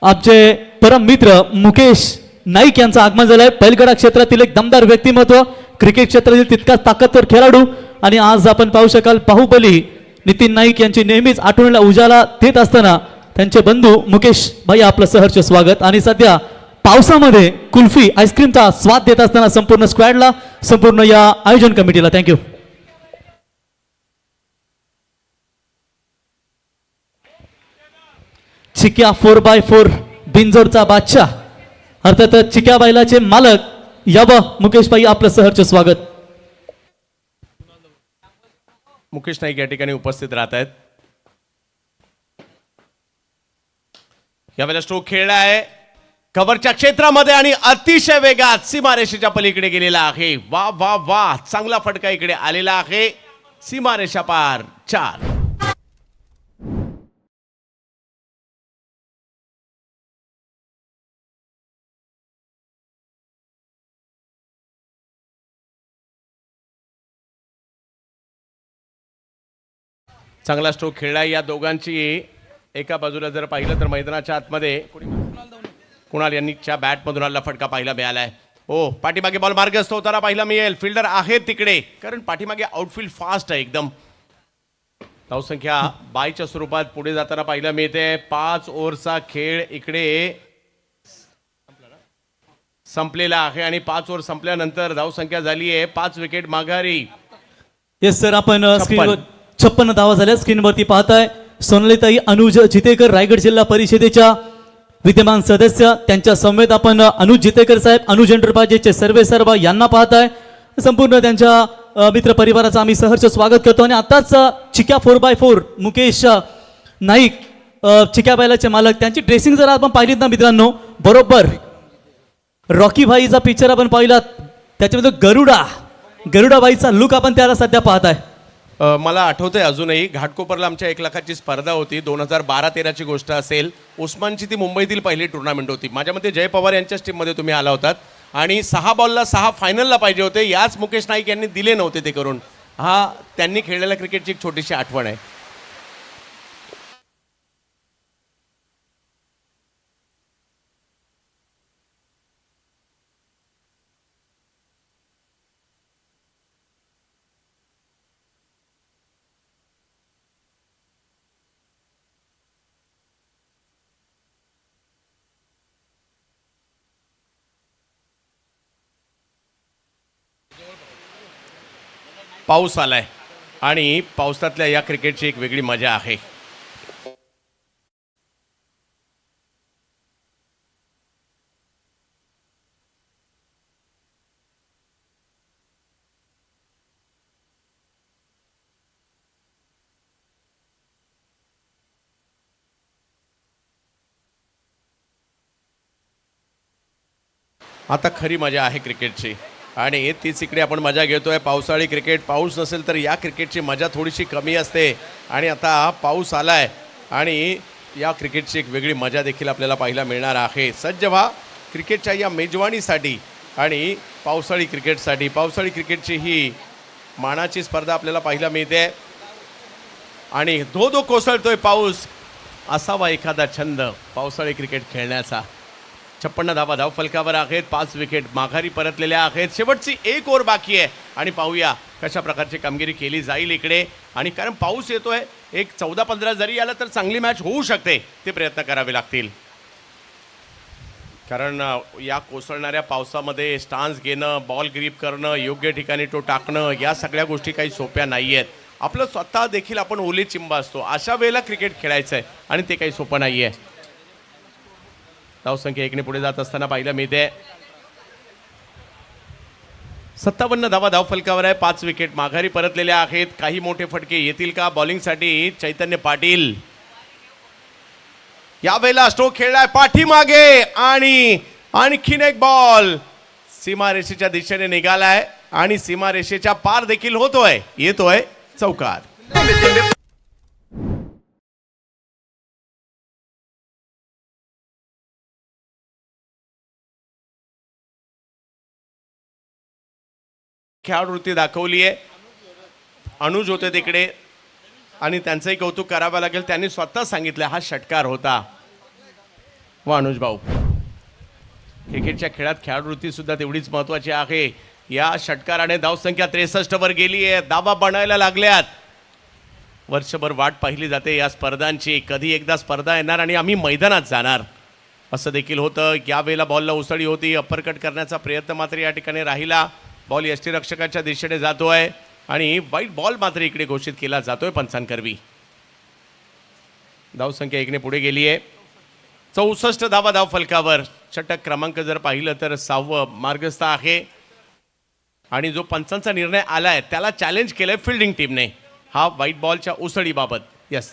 C: आमचे परम मित्र मुकेश नाईक यांचं आगमन झालंय. बैलगाडा क्षेत्रातील एक दमदार व्यक्तिमत्व, क्रिकेट क्षेत्रातील तितकाच ताकदवर खेळाडू. आणि आज आपण पाहू शकाल बाहुबली नितीन नाईक यांची नेहमीच आठवणीला उजाला देत असताना त्यांचे बंधू मुकेश भाई आपलं सहर्ष स्वागत. आणि सध्या पावसामध्ये कुल्फी आईस्क्रीमचा स्वाद देत असताना संपूर्ण स्क्वॅडला, संपूर्ण या आयोजन कमिटीला थँक्यू. चिक्या 4x4 बिंजोरचा बादशाह अर्थात चिक्या बैलाचे मालक यावं मुकेश भाई आपलं सहर्ष स्वागत.
A: मुकेश नाईक या ठिकाणी उपस्थित राहत आहेत. यावेळेला स्ट्रोक खेळला आहे कव्हरच्या क्षेत्रामध्ये आणि अतिशय वेगात सीमारेषेच्या पलीकडे गेलेला आहे. वा, चांगला फटका इकडे आलेला आहे. सीमारेषा पार. 4. चांगला स्ट्रोक खेळला या दोघांची. एका बाजूला जर पाहिलं तर मैदानाच्या आतमध्ये कुणाल यांनीच्या बॅटमधून आलेला फटका पाहायला मिळालाय. पाठीमागे बॉल मार्गस्थ होताना पाहायला मिळेल. फिल्डर आहे तिकडे, कारण पाठीमागे आउटफील्ड फास्ट आहे एकदम. धावसंख्या बायच्या स्वरूपात पुढे जाताना पाहायला मिळते. 5 ओव्हरचा खेळ इकडे संपलेला आहे आणि 5 ओव्हर संपल्यानंतर धावसंख्या झाली आहे 5 विकेट माघारी.
C: येस सर, आपण स्क्रीनवर 56 धावा झाल्या स्क्रीनवरती पाहताय. सोनालीताई अनुज जितेकर रायगड जिल्हा परिषदेच्या विद्यमान सदस्य, त्यांच्या समेत आपण अनुज जितेकर साहेब अनुज एंटरप्राइजेसचे सर्व यांना पाहताय. संपूर्ण त्यांच्या मित्र परिवाराचं आम्ही सहर्ष स्वागत करतो. आणि आताच चिक्या 4x4 मुकेश नाईक चिक्या बैलाचे मालक, त्यांची ड्रेसिंग जर आपण पाहिलीत ना मित्रांनो, बरोबर रॉकी भाईचा पिक्चर आपण पाहिलात, त्याच्यामध्ये गरुडा बाईचा लुक आपण त्याला सध्या पाहताय.
A: मला आठवतंय अजूनही घाटकोपरला आमच्या 1 लाखाची स्पर्धा होती 2012-13ची गोष्ट असेल. उस्मानची ती मुंबईतील पहिली टुर्नामेंट होती. माझ्या मते जय पवार यांच्याच टीममध्ये तुम्ही आला होतात आणि 6 बॉलला 6 फायनलला पाहिजे होते. याच मुकेश नाईक यांनी दिले नव्हते ते करून. हा त्यांनी खेळलेल्या क्रिकेटची एक छोटीशी आठवण आहे. पाऊस आलाय आणि पावसातल्या या क्रिकेटची एक वेगळी मजा आहे. आता खरी मजा आहे क्रिकेटची आणि तीच इकडे आपण मजा घेतोय. पावसाळी क्रिकेट. पाऊस नसेल तर या क्रिकेटची मजा थोडीशी कमी असते आणि आता पाऊस आलाय आणि या क्रिकेटची एक वेगळी मजा देखील आपल्याला पाहायला मिळणार आहे. सज्ज व्हा क्रिकेटच्या या मेजवानीसाठी आणि पावसाळी क्रिकेटसाठी. पावसाळी क्रिकेटची ही मानाची स्पर्धा आपल्याला पाहायला मिळते आणि धो धो कोसळतोय पाऊस. असावा एखादा छंद पावसाळी क्रिकेट खेळण्याचा. 56 धावा धावफलकावर आहेत. 5 विकेट माघारी परतलेल्या आहेत. शेवटची 1 ओव्हर बाकी आहे आणि पाहूया कशा प्रकारची कामगिरी केली जाईल इकडे. आणि कारण पाऊस येतोय, एक 14-15 जरी आला तर चांगली मॅच होऊ शकते. ते प्रयत्न करावे लागतील कारण या कोसळणाऱ्या पावसामध्ये स्टान्स घेणं, बॉल ग्रीप करणं, योग्य ठिकाणी तो टाकणं, या सगळ्या गोष्टी काही सोप्या नाही आहेत. आपलं स्वतः देखील आपण ओले चिंब असतो. अशा वेळेला क्रिकेट खेळायचं आहे आणि ते काही सोपं नाही आहे. धावसंख्या 1ने पुढे जात असताना पाहायला मिळते. 57 धावा धावफलकावर आहे. 5 विकेट माघारी परतलेल्या आहेत. काही मोठे फटके येतील का? बॉलिंगसाठी चैतन्य पाटील. यावेळेला स्ट्रोक खेळलाय पाठीमागे आणि आणखीन एक बॉल सीमारेषेच्या दिशेने निघालाय आणि सीमारेषेच्या पार देखील होतोय. येतोय चौकार. खेळाडूवृत्ती दाखवली आहे. अनुज होते तिकडे आणि त्यांचंही कौतुक करावं लागेल. त्यांनी स्वतः सांगितलं हा षटकार होता. व अनुज भाऊ, क्रिकेटच्या खेळात खेळाडूवृत्ती सुद्धा तेवढीच महत्वाची आहे. या षटकाराने धावसंख्या 63 वर गेली आहे. दाबा बनायला लागल्यात. वर्षभर वाट पाहिली जाते या स्पर्धांची. कधी एकदा स्पर्धा येणार आणि आम्ही मैदानात जाणार असं देखील होतं. यावेळेला बॉलला उसळी होती. अप्परकट करण्याचा प्रयत्न मात्र या ठिकाणी राहिला. बॉल यष्टीरक्षकाच्या दिशेने जातोय आणि वाईट बॉल मात्र इकडे घोषित केला जातोय पंचांकरवी. धावसंख्या 1ने पुढे गेली आहे. 64 धावा धावफलकावर. षटक क्रमांक जर पाहिलं तर 6वं मार्गस्थ आहे आणि जो पंचांचा निर्णय आलाय त्याला चॅलेंज केलंय फिल्डिंग टीमने. हा वाईट बॉलच्या उसळीबाबत. यस,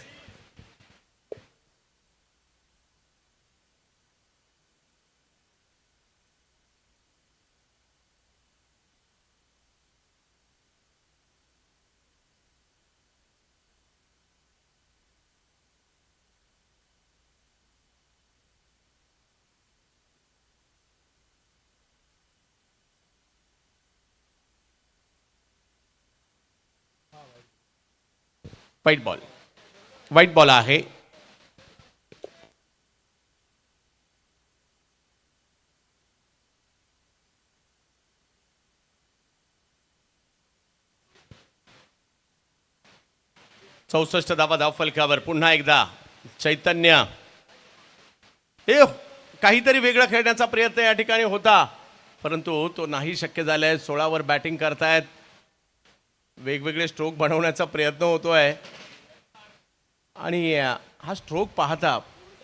A: वाईट बॉल आहे. चौसष्ट धावा धावफलकावर. पुन्हा एकदा चैतन्य. काहीतरी वेगळं खेळण्याचा प्रयत्न या ठिकाणी होता परंतु तो नाही शक्य झालाय. 16वर बॅटिंग करतायत. वेगवेगळे स्ट्रोक बनवण्याचा प्रयत्न होतोय आणि हा स्ट्रोक पाहता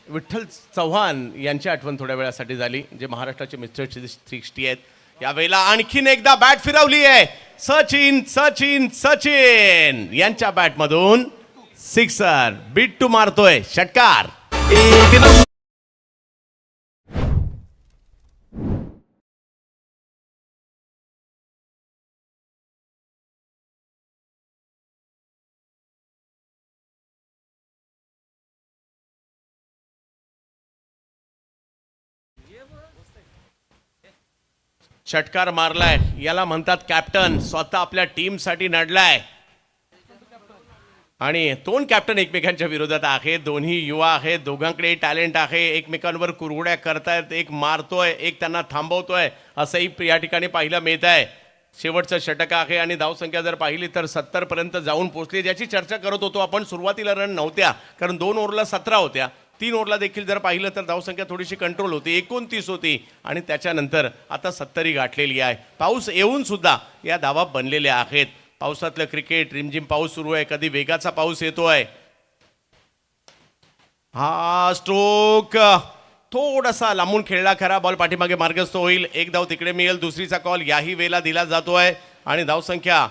A: विठ्ठल चव्हाण यांची आठवण थोड्या वेळासाठी झाली, जे महाराष्ट्राचे मिस्टर 360 आहेत. यावेळेला आणखीन एकदा बॅट फिरवली आहे. सचिन सचिन सचिन यांच्या बॅटमधून सिक्सर. बिट्टू मारतोय षटकार. षटकार मारलाय, याला म्हणतात कॅप्टन. स्वतः आपल्या टीमसाठी नडलाय आणि दोन कॅप्टन एकमेकांच्या विरोधात आहेत. दोन्ही युवा आहेत, दोघांकडे टॅलेंट आहे, एकमेकांवर कुरघोड्या करतायत. एक मारतोय, एक त्यांना थांबवतोय, असंही या ठिकाणी पाहायला मिळत आहे. शेवटचं षटक आहे आणि धावसंख्या जर पाहिली तर 70 पर्यंत जाऊन पोहोचली. ज्याची चर्चा करत होतो आपण, सुरुवातीला रन नव्हत्या कारण 2 ओव्हरला 17 होत्या. 3 ओव्हरला देखील जर पाहिलं तर धावसंख्या थोडीशी कंट्रोल होती, 29 होती आणि त्याच्यानंतर आता 70 गाठलेली आहे. पाऊस येऊन सुद्धा या धावा बनलेल्या आहेत. पावसातलं क्रिकेट, रिमझिम पाऊस सुरू आहे, कधी वेगाचा पाऊस येतोय. हा स्ट्रोक थोडासा लांबून खेळला, खरा बॉल पाठीमागे मार्गस्थ होईल. एक धाव तिकडे मिळेल. दुसरीचा कॉल याही वेळेला दिला जातोय आणि धावसंख्या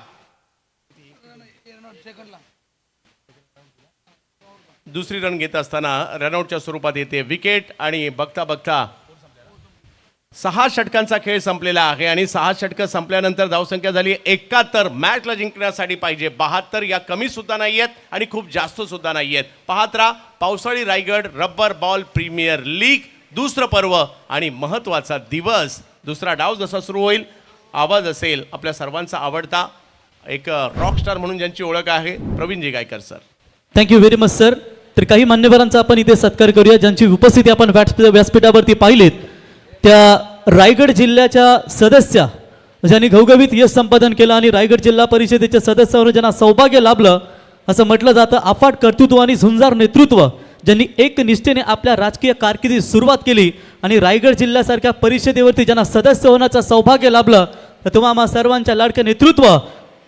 A: दुसरी रन घेत असताना रनआउटच्या स्वरूपात येते. विकेट आणि बघता बघता 6 षटकांचा खेळ संपलेला आहे आणि 6 षटकं संपल्यानंतर धावसंख्या झाली 71. मॅचला जिंकण्यासाठी पाहिजे 72. या कमी सुद्धा नाही आहेत आणि खूप जास्त सुद्धा नाही आहेत. पाहत राहा पावसाळी Raigad rubber ball premier league, दुसरं पर्व आणि महत्त्वाचा दिवस. दुसरा डाव जसा सुरू होईल, आवाज असेल आपल्या सर्वांचा आवडता, एक रॉकस्टार म्हणून ज्यांची ओळख आहे, Praveenji Gaykar sir.
C: Thank you very much sir. तर काही मान्यवरांचा आपण इथे सत्कार करूया ज्यांची उपस्थिती आपण व्यासपीठावरती पाहिलीत. त्या रायगड जिल्ह्याच्या सदस्या ज्यांनी घवघवीत यश संपादन केलं आणि रायगड जिल्हा परिषदेच्या सदस्यावर ज्यांना सौभाग्य लाभलं असं म्हटलं जातं. अफाट कर्तृत्व आणि झुंजार नेतृत्व ज्यांनी एक निष्ठेने आपल्या राजकीय कारकिर्दीत सुरुवात केली आणि रायगड जिल्ह्यासारख्या परिषदेवरती ज्यांना सदस्य होण्याचं सौभाग्य लाभलं, तर तुम्हा सर्वांच्या लाडकं नेतृत्व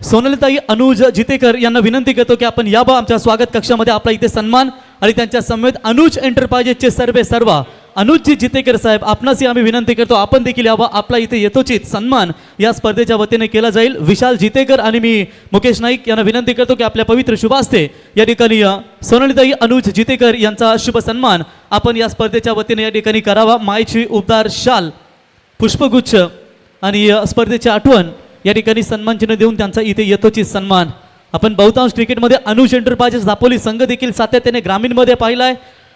C: सोनलताई अनुज जितेकर यांना विनंती करतो की आपण यावं आमच्या स्वागत कक्षामध्ये. आपला इथे सन्मान आणि त्यांच्या समवेत अनुज एंटरप्राइजेसचे सर्व अनुजजी जितेकर साहेब, आपणासही आम्ही विनंती करतो आपण देखील यावं. आपला इथे यथोचित सन्मान या स्पर्धेच्या वतीने केला जाईल. विशाल जितेकर आणि मी मुकेश नाईक यांना विनंती करतो की आपल्या पवित्र शुभास्ते या ठिकाणी सोनलताई अनुज जितेकर यांचा शुभ सन्मान आपण या स्पर्धेच्या वतीने या ठिकाणी करावा. मायची उबदार शाल, पुष्पगुच्छ आणि स्पर्धेची आठवण या ठिकाणी सन्मानचिन्ह देऊन त्यांचा इथे यथोचित सन्मान. आपण बहुतांश क्रिकेटमध्ये अनुज एंटरप्राइजेस दापोली संघ देखील सातत्याने ग्रामीणमध्ये पाहिला आहे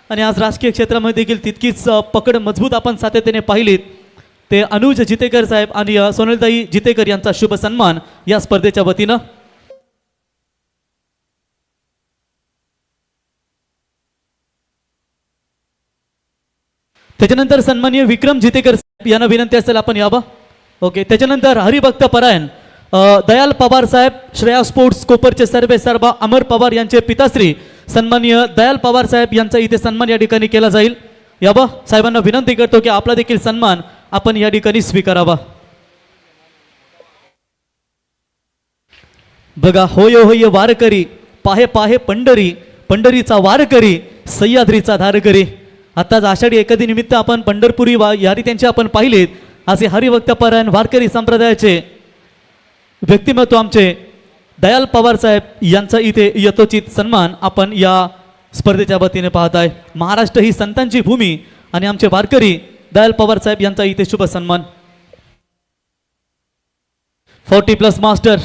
C: आणि आज राजकीय क्षेत्रामध्ये देखील तितकीच पकड मजबूत आपण सातत्याने पाहिलीत. ते अनुज जितेकर साहेब आणि सोनलताई जितेकर यांचा शुभ सन्मान या स्पर्धेच्या वतीनं. त्याच्यानंतर सन्माननीय विक्रम जितेकर साहेब यांना विनंती असेल आपण यावं. ओके. त्याच्यानंतर हरिभक्त परायण दयाल पवार साहेब, श्रेया स्पोर्ट्स कोपरचे सर्व अमर पवार यांचे पिताश्री सन्माननीय दयाल पवार साहेब यांचा इथे सन्मान या ठिकाणी केला जाईल. यावं साहेबांना विनंती करतो की आपला देखील सन्मान आपण या ठिकाणी स्वीकारावा. बघा होय होय वारकरी, पाहे पाहे पंढरी, पंढरीचा वारकरी, सह्याद्रीचा धारकरी. आताच आषाढी एकादी निमित्त आपण पंढरपुरी यारी त्यांचे आपण पाहिलेत. असे हरिभक्त परायण वारकरी संप्रदायाचे व्यक्तिमत्व आमचे दयाल पवार साहेब यांचा इथे यथोचित सन्मान आपण या स्पर्धेच्या वतीने पाहत आहे. महाराष्ट्र ही संतांची भूमी आणि आमचे वारकरी दयाल पवार साहेब यांचा इथे शुभ सन्मान. 40+ मास्टर,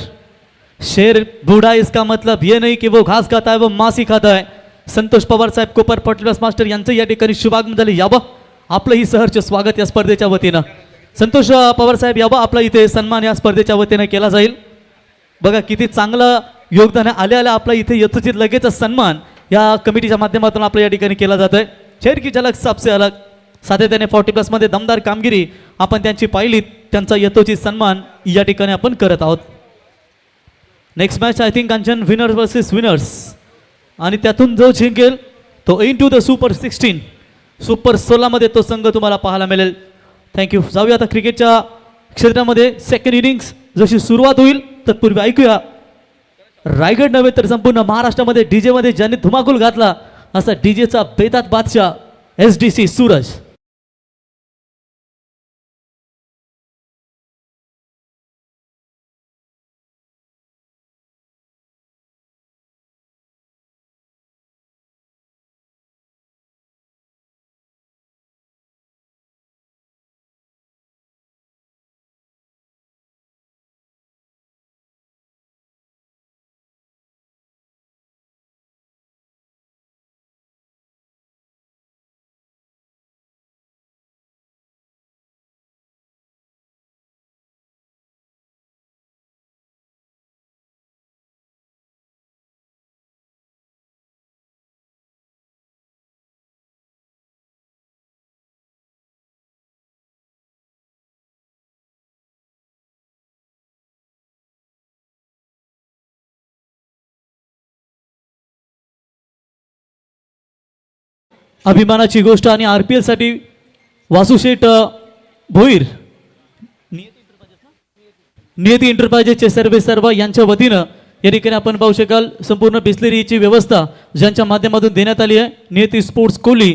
C: शेर बूढ़ा इसका मतलब ये नहीं कि वो घास खाता है, वो मांस ही खाता है. संतोष पवार साहेब कोपर 40+ मास्टर यांचं या ठिकाणी शुभागमन झाले. यावं आपलंही सहर्ष स्वागत या स्पर्धेच्या वतीनं. संतोष पवार साहेब यावं, आपला इथे सन्मान या स्पर्धेच्या वतीने केला जाईल. बघा किती चांगलं योगदान आल्या आपला इथे यथोचित लगेच सन्मान या कमिटीच्या माध्यमातून आपल्या या ठिकाणी केला जातोय. शेर की झलक सबसे अलग, सातत्याने 40+ मध्ये दमदार कामगिरी आपण त्यांची पाहिली, त्यांचा यथोचित सन्मान या ठिकाणी आपण करत आहोत. Next match I think Kanchan winner versus winners आणि त्यातून जो जिंकेल तो इनटू द सुपर 16 सुपर 16 मध्ये तो संघ तुम्हाला पाहायला मिळेल. थँक्यू. जाऊया आता क्रिकेटच्या क्षेत्रामध्ये. सेकंड इनिंग्स जशी सुरुवात होईल तत्पूर्वी ऐकूया रायगड नव्हे तर संपूर्ण महाराष्ट्रामध्ये डीजे मध्ये ज्यांनी धुमाकूल घातला असा डीजेचा बेतात बादशाह SDC सूरज. अभिमानाची गोष्ट आणि RPL साठी वासुशेठ भोईर नियती एंटरप्राइजेसचे सर्व यांच्या वतीनं या ठिकाणी आपण पाहू शकाल संपूर्ण बिस्लरीची व्यवस्था ज्यांच्या माध्यमातून देण्यात आली आहे. नियती स्पोर्ट्स कोहली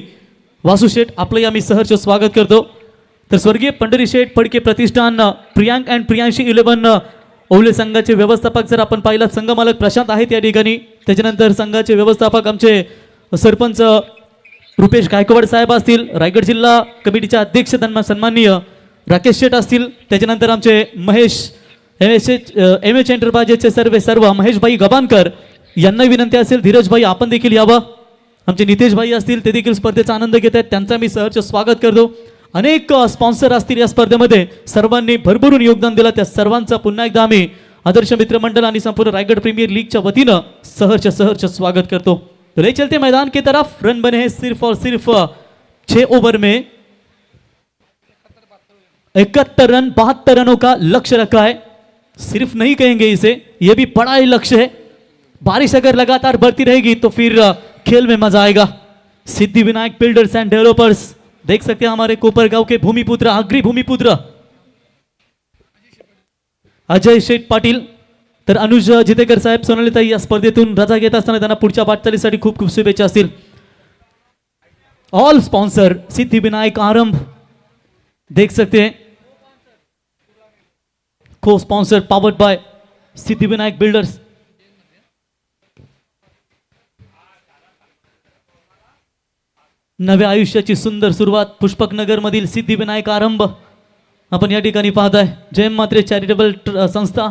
C: वासुशेठ आपलंही आम्ही सहर्ष स्वागत करतो. तर स्वर्गीय पंढरीशेठ फडके प्रतिष्ठान प्रियांक अँड प्रियांशी 11 ओवले संघाचे व्यवस्थापक जर आपण पाहिला संघमालक प्रशांत आहेत या ठिकाणी. त्याच्यानंतर संघाचे व्यवस्थापक आमचे सरपंच रुपेश गायकवाड साहेब असतील. रायगड जिल्हा कमिटीचे अध्यक्ष सन्माननीय राकेश शेठ असतील. त्याच्यानंतर आमचे महेश MH एंटरप्राइजेसचे सर्व महेशभाई गबानकर यांना विनंती असेल धीरजभाई आपण देखील यावं. आमचे नितेशभाई असतील ते देखील स्पर्धेचा आनंद घेत आहेत त्यांचा मी सहर्ष स्वागत करतो. अनेक स्पॉन्सर असतील या स्पर्धेमध्ये सर्वांनी भरभरून योगदान दिलं त्या सर्वांचा पुन्हा एकदा आम्ही आदर्श मित्रमंडळ आणि संपूर्ण रायगड प्रीमियर लीगच्या वतीनं सहर्ष स्वागत करतो. तो ले चलते मैदान की तरफ रन बने हैं सिर्फ और सिर्फ 6 ओवर में 71 रन 72 रनों का लक्ष्य रखा है. सिर्फ नहीं कहेंगे इसे ये भी बड़ा ही लक्ष्य है. बारिश अगर लगातार बढ़ती रहेगी तो फिर खेल में मजा आएगा. Siddhi Vinayak builders end developers देख सकते हैं हमारे कोपरगांव के भूमिपुत्र अग्री भूमिपुत्र अजय शेठ पाटील. तर अनुज जितेकर साहेब सोनालीताई या स्पर्धेतून रजा घेत असताना त्यांना पुढच्या वाटचालीसाठी खूप खूप शुभेच्छा असतील. ऑल स्पॉन्सर सिद्धि विनायक आरंभ देख सकते हैं को sponsor powered by Siddhi Vinayak builders. नव्या आयुष्याची सुंदर सुरुवात पुष्पकनगर मधील सिद्धि विनायक आरंभ आपण या ठिकाणी पाहताय. जयम मात्रे चॅरिटेबल संस्था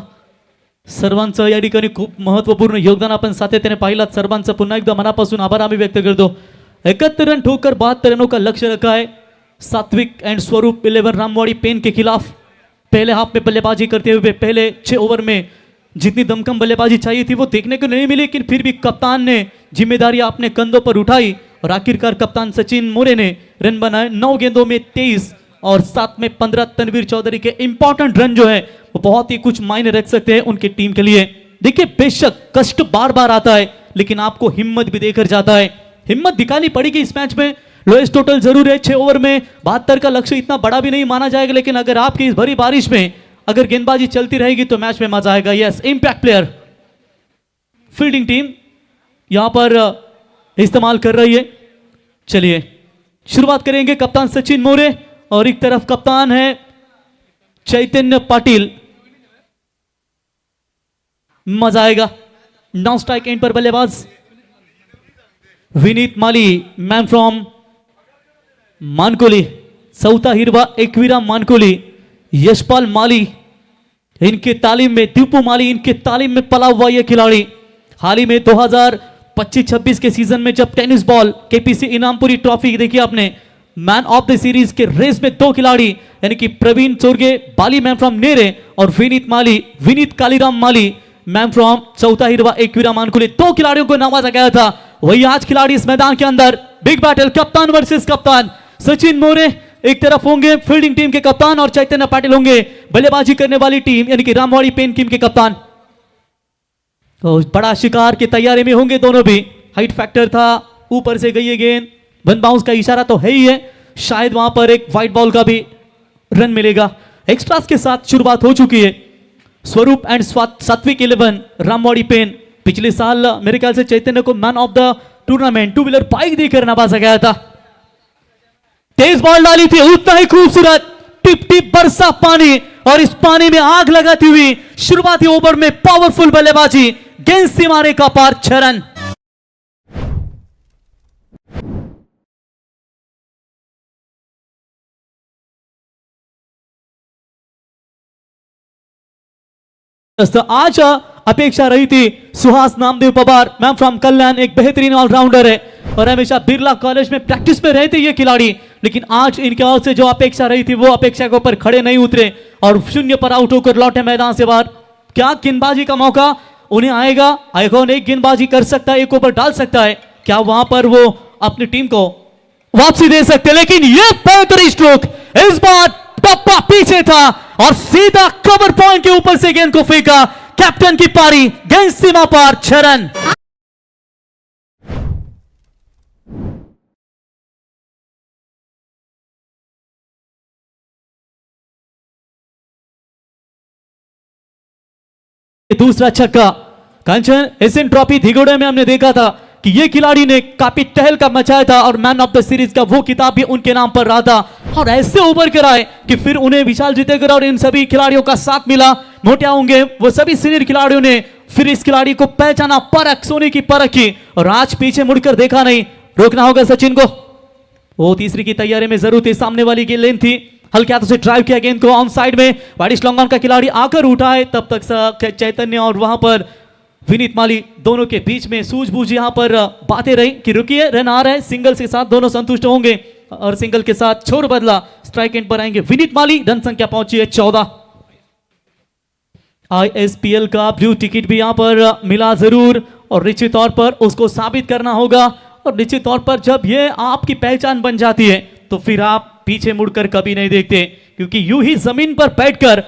C: सर्वांचं या ठिकाणी खूप महत्त्वपूर्ण योगदान आपण सातत्याने पाहिलात. सर्वांचं पुन्हा एकदा मनापासून आभार आम्ही व्यक्त करतो. 71 रन ठोकर 72 रनों का लक्ष्य रखा है. सात्विक एंड स्वरूप 11 रामवाड़ी पेन के खिलाफ पहले हाफ में बल्लेबाजी करते हुए पहले 6 ओवर में जितनी दमखम बल्लेबाजी चाहिए थी वो देखने को नहीं मिली, लेकिन फिर भी कप्तान ने जिम्मेदारी अपने कंधों पर उठाई और आखिरकार कप्तान सचिन मोरे ने रन बनाए. 9 गेंदों में 23 और 7 में 15 तनवीर चौधरी के इंपॉर्टेंट रन जो है वो बहुत ही कुछ मायने रख सकते हैं उनकी टीम के लिए. देखिए बेशक कष्ट बार बार आता है लेकिन आपको हिम्मत भी देकर जाता है. हिम्मत दिखानी पड़ेगी इस मैच में. लोएस्ट टोटल जरूर है 6 ओवर में 72 का लक्ष्य इतना बड़ा भी नहीं माना जाएगा, लेकिन अगर आपकी इस भरी बारिश में अगर गेंदबाजी चलती रहेगी तो मैच में मजा आएगा. Yes impact player fielding team यहां पर इस्तेमाल कर रही है. चलिए शुरुआत करेंगे कप्तान सचिन मोरे और एक तरफ कप्तान है चैतन्य पाटिल. मजा आएगा. नॉन स्ट्राइक एंड पर बल्लेबाज विनीत माली मैन फ्रॉम मानकोली. चौथा हिरवा एकवीरा मानकोली. यशपाल माली इनके तालीम में, दीपू माली इनके तालीम में पला हुआ यह खिलाड़ी. हाल ही में 2025-26 के सीजन में जब tennis ball KPC Inampuri trophy देखी आपने, मैन ऑफ द सीरीज के रेस में 2 खिलाड़ी यानी कि प्रवीण चोरगे बाली मैन फ्रॉम नेरे और विनीत कालीराम माली मैन फ्रॉम चौथा हिरवा एकवीरा मानकुली, 2 खिलाड़ियों को नवाजा गया था. वही आज खिलाड़ी इस मैदान के अंदर. बिग बैटल कप्तान वर्सेस कप्तान. सचिन मोरे एक तरफ होंगे फील्डिंग टीम के कप्तान और चैतन्य पाटिल होंगे बल्लेबाजी करने वाली टीम यानी कि रामवाड़ी पेन टीम के कप्तान. तो बड़ा शिकार की तैयारी में होंगे दोनों भी. हाइट फैक्टर था, ऊपर से गई है गेंद, वन बाउंस का इशारा तो है ही है. शायद वहां पर एक व्हाइट बॉल का भी रन मिलेगा. एक्स्ट्रास के साथ शुरुआत हो चुकी है. स्वरूप एंड सात्विक 11 रामवाड़ी पेन. पिछले साल मेरे ख्याल से चैतन्य को man of the tournament 2 wheeler bike देकर नवाजा गया था. तेज बॉल डाली थी, उतना ही खूबसूरत टिप टिप बरसा पानी और इस पानी में आग लगाती हुई शुरुआती ओवर में पावरफुल बल्लेबाजी. गेंद सीमा रेखा पार 6 रन. आज अपेक्षा रही थी सुहास नामदेव पवार मैम फ्रॉम कल्याण एक बेहतरीन ऑलराउंडर है और हमेशा बिरला कॉलेज में प्रैक्टिस में रहते ये खिलाड़ी, लेकिन आज इनके ओर से जो अपेक्षा रही थी वो अपेक्षा के ऊपर खड़े नहीं उतरे और 0 पर आउट होकर लौटे मैदान से बाहर. क्या गेंदबाजी का मौका उन्हें आएगा? आईकॉन एक गेंदबाजी कर सकता है, एक ओवर डाल सकता है. क्या वहां पर वो अपनी टीम को वापसी दे सकते, लेकिन ये बेहतरीन स्ट्रोक इस बार टप्पा पीछे था और सीधा कवर पॉइंट के ऊपर से गेंद को फेंका. कैप्टन की पारी, गेंद सीमा पार 6 रन. दूसरा छक्का। कंचन एशियन ट्रॉफी धिगोड़े में हमने देखा था कि ये खिलाड़ी ने काफी तहलका मचाया था और मैन ऑफ द सीरीज का वो खिताब भी उनके नाम पर रहा था। और ऐसे उभर कर आए कि फिर उन्हें विशाल जीतेकर और इन सभी खिलाड़ियों का साथ मिला। मोटिया होंगे वो सभी सीनियर खिलाड़ियों ने फिर इस खिलाड़ी को पहचाना, परख सोने की परख की, और आज पीछे मुड़कर देखा नहीं। रोकना होगा सचिन को। वो तीसरी की तैयारी में जरूर थी। सामने वाली की लेन थी, हल्के हाथों से ड्राइव किया गेंद को ऑन साइड में। वाइडिश लॉन्ग ऑन का खिलाड़ी आकर उठा है, तब तक चैतन्य और वहां पर विनीत माली दोनों के बीच में सूझबूझ यहां पर बातें रही कि रुकिए, रन आ रहे हैं। सिंगल के साथ दोनों संतुष्ट होंगे और सिंगल के साथ छोर बदला। स्ट्राइक एंड पर आएंगे विनीत माली। रन संख्या पहुंची है 14। ISPL का ब्लू टिकट भी यहां पर मिला जरूर, और निश्चित तौर पर उसको साबित करना होगा। और निश्चित तौर पर जब ये आपकी पहचान बन जाती है तो फिर आप पीछे मुड़कर कभी नहीं देखते, क्योंकि यूं ही जमीन पर बैठकर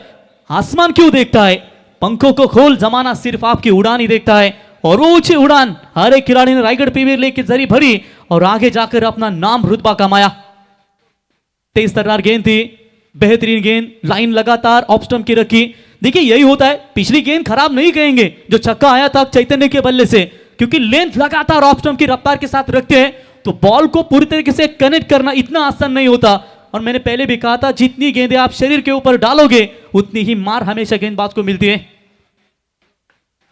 C: आसमान क्यों देखता है? पंखों को खोल, जमाना सिर्फ आपकी उड़ान ही देखता है। और वो ऊंची उड़ान हर एक खिलाड़ी ने रायगढ़ प्रीमियर लीग के जरिए भरी और आगे जाकर अपना नाम रुतबा कमाया। तेज तर्रार गेंद थी, बेहतरीन गेंद, लाइन लगातार ऑफ स्टंप की रखी। देखिए यही होता है, पिछली गेंद खराब नहीं कहेंगे जो छक्का आया था चैतन्य के बल्ले से, क्योंकि लेंथ लगातार ऑफ स्टंप की रफ्तार के साथ रखते हैं तो बॉल को पूरी तरीके से कनेक्ट करना इतना आसान नहीं होता। और मैंने पहले भी कहा था, जितनी गेंदें आप शरीर के ऊपर डालोगे उतनी ही मार हमेशा गेंदबाज को मिलती है।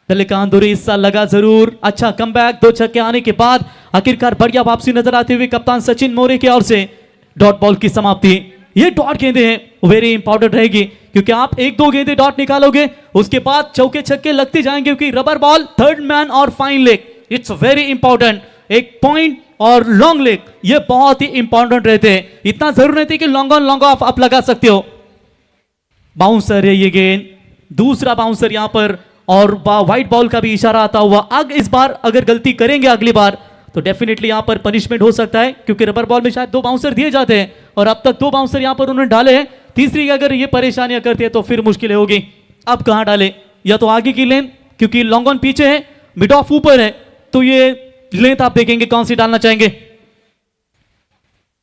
C: दूरी हिस्सा लगा जरूर। अच्छा कमबैक, 2 छक्के आने के बाद आखिरकार बढ़िया वापसी नजर आती हुई कप्तान सचिन मौर्य की ओर से। डॉट बॉल की समाप्ति। ये डॉट गेंदें हैं वेरी इंपॉर्टेंट रहेगी, क्योंकि आप 1-2 गेंदें डॉट निकालोगे उसके बाद चौके छक्के लगते जाएंगे, क्योंकि रबर बॉल, थर्ड मैन और fine leg, it's very important. एक पॉइंट और लॉन्ग लेग ये बहुत ही इंपॉर्टेंट रहते हैं। इतना जरूर नहीं कि लॉन्ग ऑन लॉन्ग ऑफ आप लगा सकते हो। बाउंसर है ये गेंद, दूसरा बाउंसर यहां पर, और व्हाइट बॉल का भी इशारा आता हुआ। अब इस बार अगर गलती करेंगे अगली बार तो डेफिनेटली यहां पर पनिशमेंट हो सकता है, क्योंकि रबर बॉल में शायद 2 बाउंसर दिए जाते हैं और अब तक 2 बाउंसर यहां पर उन्होंने डाले हैं। तीसरी की अगर ये परेशानियां करते हैं तो फिर मुश्किल होगी। अब कहां डाले, या तो आगे की लेन, क्योंकि लॉन्ग ऑन पीछे है, मिड ऑफ ऊपर है, तो ये लेंथ आप देखेंगे कौन सी डालना चाहेंगे।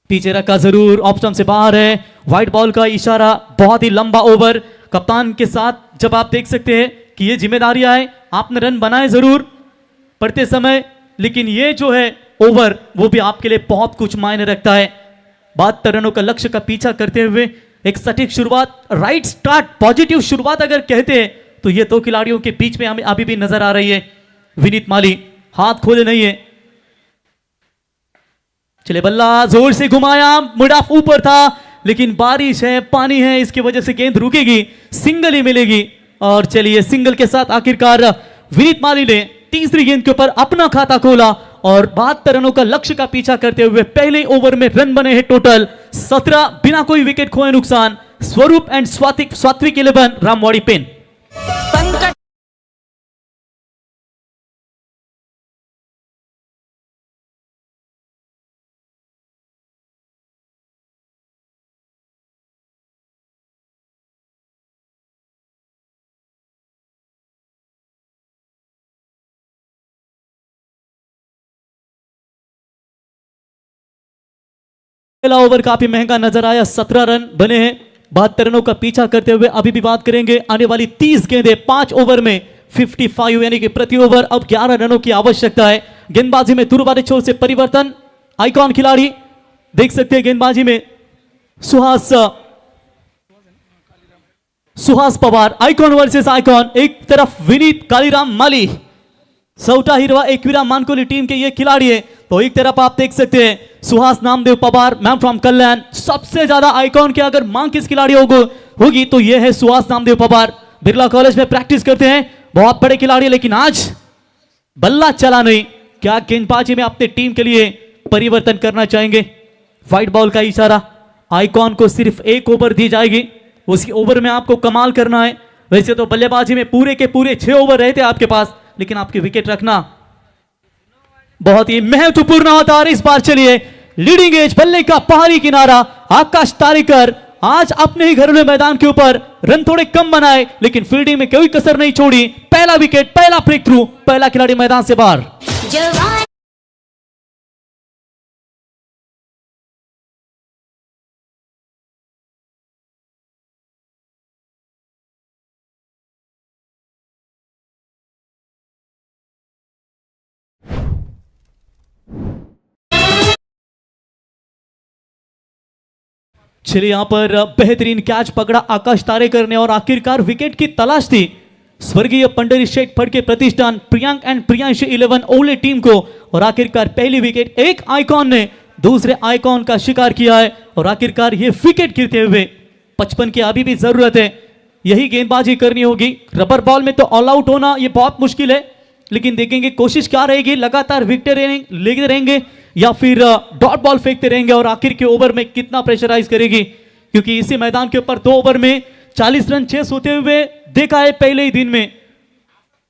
C: पीछे रखा जरूर, ऑफ स्टंप से बाहर है। व्हाइट बॉल का इशारा, बहुत ही लंबा ओवर। कप्तान के साथ जब आप देख सकते हैं कि ये जिम्मेदारियां है, आपने रन बनाए जरूर पड़ते समय, लेकिन ये जो है ओवर वो भी आपके लिए बहुत कुछ मायने रखता है। 72 रनों का लक्ष्य का पीछा करते हुए एक सटीक शुरुआत, राइट स्टार्ट, पॉजिटिव शुरुआत अगर कहते हैं तो ये 2 खिलाड़ियों के बीच में हमें अभी भी नजर आ रही है। विनीत माली हाथ खोले नहीं है, चले बल्ला जोर से घुमाया, मिड ऑफ ऊपर था, लेकिन बारिश है, पानी है, इसकी वजह से गेंद रुकेगी, सिंगल ही मिलेगी। और चलिए सिंगल के साथ आखिरकार विनीत माली ने तीसरी गेंद के ऊपर अपना खाता खोला और 72 रनों का लक्ष्य का पीछा करते हुए पहले ओवर में रन बने हैं टोटल 17 बिना कोई विकेट खोए नुकसान। स्वरूप एंड स्वात्विक 11 रामवाड़ी पेन।
B: संकट
C: पहला ओवर काफी महंगा नजर आया, 17 रन बने हैं। 72 रनों का पीछा करते हुए अभी भी बात करेंगे आने वाली 30 गेंदें 5 ओवर में 55 यानी कि प्रति ओवर अब 11 रनों की आवश्यकता है। गेंदबाजी में तुरबारे छोर से परिवर्तन, आइकॉन खिलाड़ी देख सकते हैं गेंदबाजी में Suhas Pawar, icon versus icon. एक तरफ विनीत कालीराम माली, सौटा हिरवा एकवीरा मानकोली टीम के ये खिलाड़ी है, तो एक तरफ आप देख सकते हैं सुहास नामदेव पवार, मैन फ्रॉम कल्याण। सबसे ज्यादा आइकॉन की अगर मांग किस खिलाड़ी होगी तो यह है सुहास नामदेव पवार। बिरला कॉलेज में प्रैक्टिस करते हैं, बहुत बड़े खिलाड़ी, लेकिन आज बल्ला चला नहीं। क्या गेंदबाजी में अपने टीम के लिए परिवर्तन करना चाहेंगे? व्हाइट बॉल का इशारा, आइकॉन को सिर्फ 1 ओवर दी जाएगी, उसी ओवर में आपको कमाल करना है। वैसे तो बल्लेबाजी में पूरे के पूरे 6 ओवर रहते आपके पास, लेकिन आपके विकेट रखना बहुत ही महत्वपूर्ण होता है। इस बार चलिए लीडिंग एज बल्ले का पहाड़ी किनारा आकाश तारेकर आज अपने ही घरेलू मैदान के ऊपर रन थोड़े कम बनाए, लेकिन फील्डिंग में कोई कसर नहीं छोड़ी। पहला विकेट, पहला ब्रेक थ्रू, पहला खिलाड़ी मैदान से बाहर। चलिए यहाँ पर बेहतरीन कैच पकड़ा आकाश तारेकर ने और आखिरकार विकेट की तलाश थी स्वर्गीय पंडरी शेठ फड़के प्रतिष्ठान प्रियांक एंड प्रियांशी 11 ओले टीम को, और आखिरकार पहली विकेट एक आइकॉन ने दूसरे आइकॉन का शिकार किया है और आखिरकार ये विकेट गिरते हुए 55 की अभी भी जरूरत है, यही गेंदबाजी करनी होगी। रबर बॉल में तो ऑल आउट होना ये बहुत मुश्किल है, लेकिन देखेंगे कोशिश क्या रहेगी, लगातार विकेट लेते रहेंगे या फिर डॉट बॉल फेंकते रहेंगे और आखिर के ओवर में कितना प्रेशराइज करेगी, क्योंकि इसी मैदान के ऊपर 2 ओवर में 40 रन चेस होते हुए देखा है पहले ही दिन में।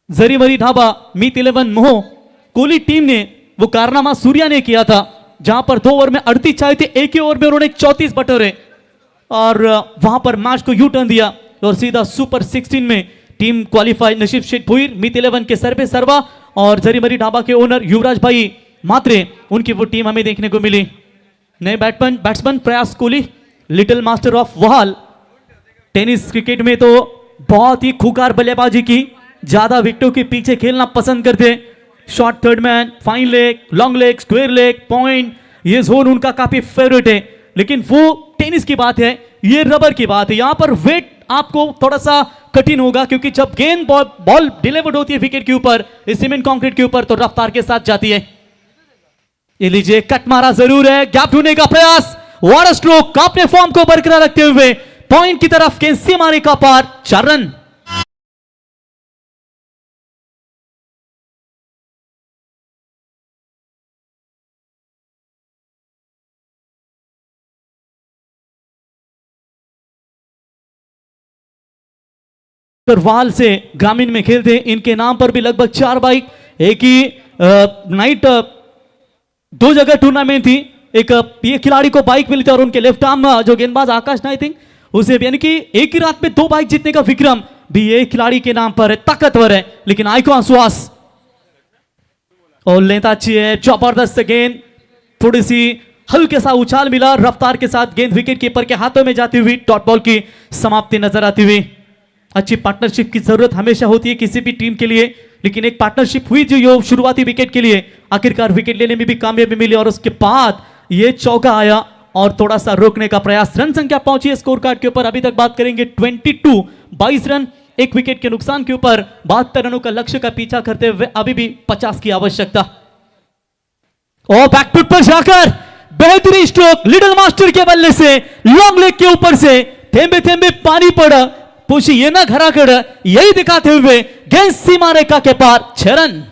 C: जरी मरी ढाबा मीत 11 मोह कोहली टीम ने वो कारनामा सूर्या ने किया था, जहां पर 2 ओवर में 38 चाहे थे, एक ही ओवर में उन्होंने 34 बटोरे और वहां पर मैच को यू टर्न दिया और सीधा सुपर 16 में टीम क्वालिफाई। नसीब शेख भुईर मीत 11 के सर पे सरवा और जरी मरी ढाबा के ओनर युवराज भाई मात्रे, उनकी वो टीम हमें देखने को मिली। नए batsman Prayas Kohli, little master of वहाल। टेनिस क्रिकेट में तो बहुत ही खूंखार बल्लेबाजी की, ज्यादा विकेटों के पीछे खेलना पसंद करते, short third man, fine leg, long leg, square leg, point, ये जोन उनका काफी फेवरेट है। लेकिन वो टेनिस की बात है, ये रबर की बात है। यहां पर वेट आपको थोड़ा सा कठिन होगा, क्योंकि जब गेंद बॉल डिलीवर्ड होती है विकेट के ऊपर, इस सीमेंट कंक्रीट के ऊपर, तो रफ्तार के साथ जाती है। ये लीजिए, कट मारा जरूर है, गैप ढूंढने का प्रयास, वाटर स्ट्रोक, अपने फॉर्म को बरकरार रखते हुए पॉइंट की तरफ गेंद सीमारे का पार, 4 रन। वाल से ग्रामीण में खेलते हैं, इनके नाम पर भी लगभग 4 बाइक, एक ही नाइट 2 जगह टूर्नामेंट थी, एक ये खिलाड़ी को बाइक मिली थी और उनके लेफ्ट आर्म जो गेंदबाज आकाश नाई थिंक उसे भी, यानी कि एक ही रात में 2 बाइक जीतने का विक्रम भी ये खिलाड़ी के नाम पर है। ताकतवर है लेकिन आइकॉन सुहास और लेता अच्छी है, जबरदस्त गेंद, थोड़ी सी हल्के सा उछाल मिला, रफ्तार के साथ गेंद विकेट कीपर के हाथों में जाती हुई डॉट बॉल की समाप्ति नजर आती हुई। अच्छी पार्टनरशिप की जरूरत हमेशा होती है किसी भी टीम के लिए, लेकिन एक पार्टनरशिप हुई जो शुरुआती विकेट के लिए, आखिरकार विकेट लेने में भी कामयाबी मिली और उसके बाद ये चौका आया और थोड़ा सा रोकने का प्रयास। रन संख्या पहुंची है स्कोर कार्ड के ऊपर, अभी तक बात करेंगे 22 रन, एक विकेट के नुकसान के ऊपर 72 रनों का लक्ष्य का पीछा करते हुए अभी भी 50 की आवश्यकता। और बैकफुट पर जाकर बेहतरीन स्ट्रोक, लिटिल मास्टर के बल्ले से लॉन्ग लेग के ऊपर से थेंबे थेंबे पानी पड़ा, पुशी ये ना घरा कर, यही दिखाते हुए गेंद सीमा रेखा के पार, 6 रन।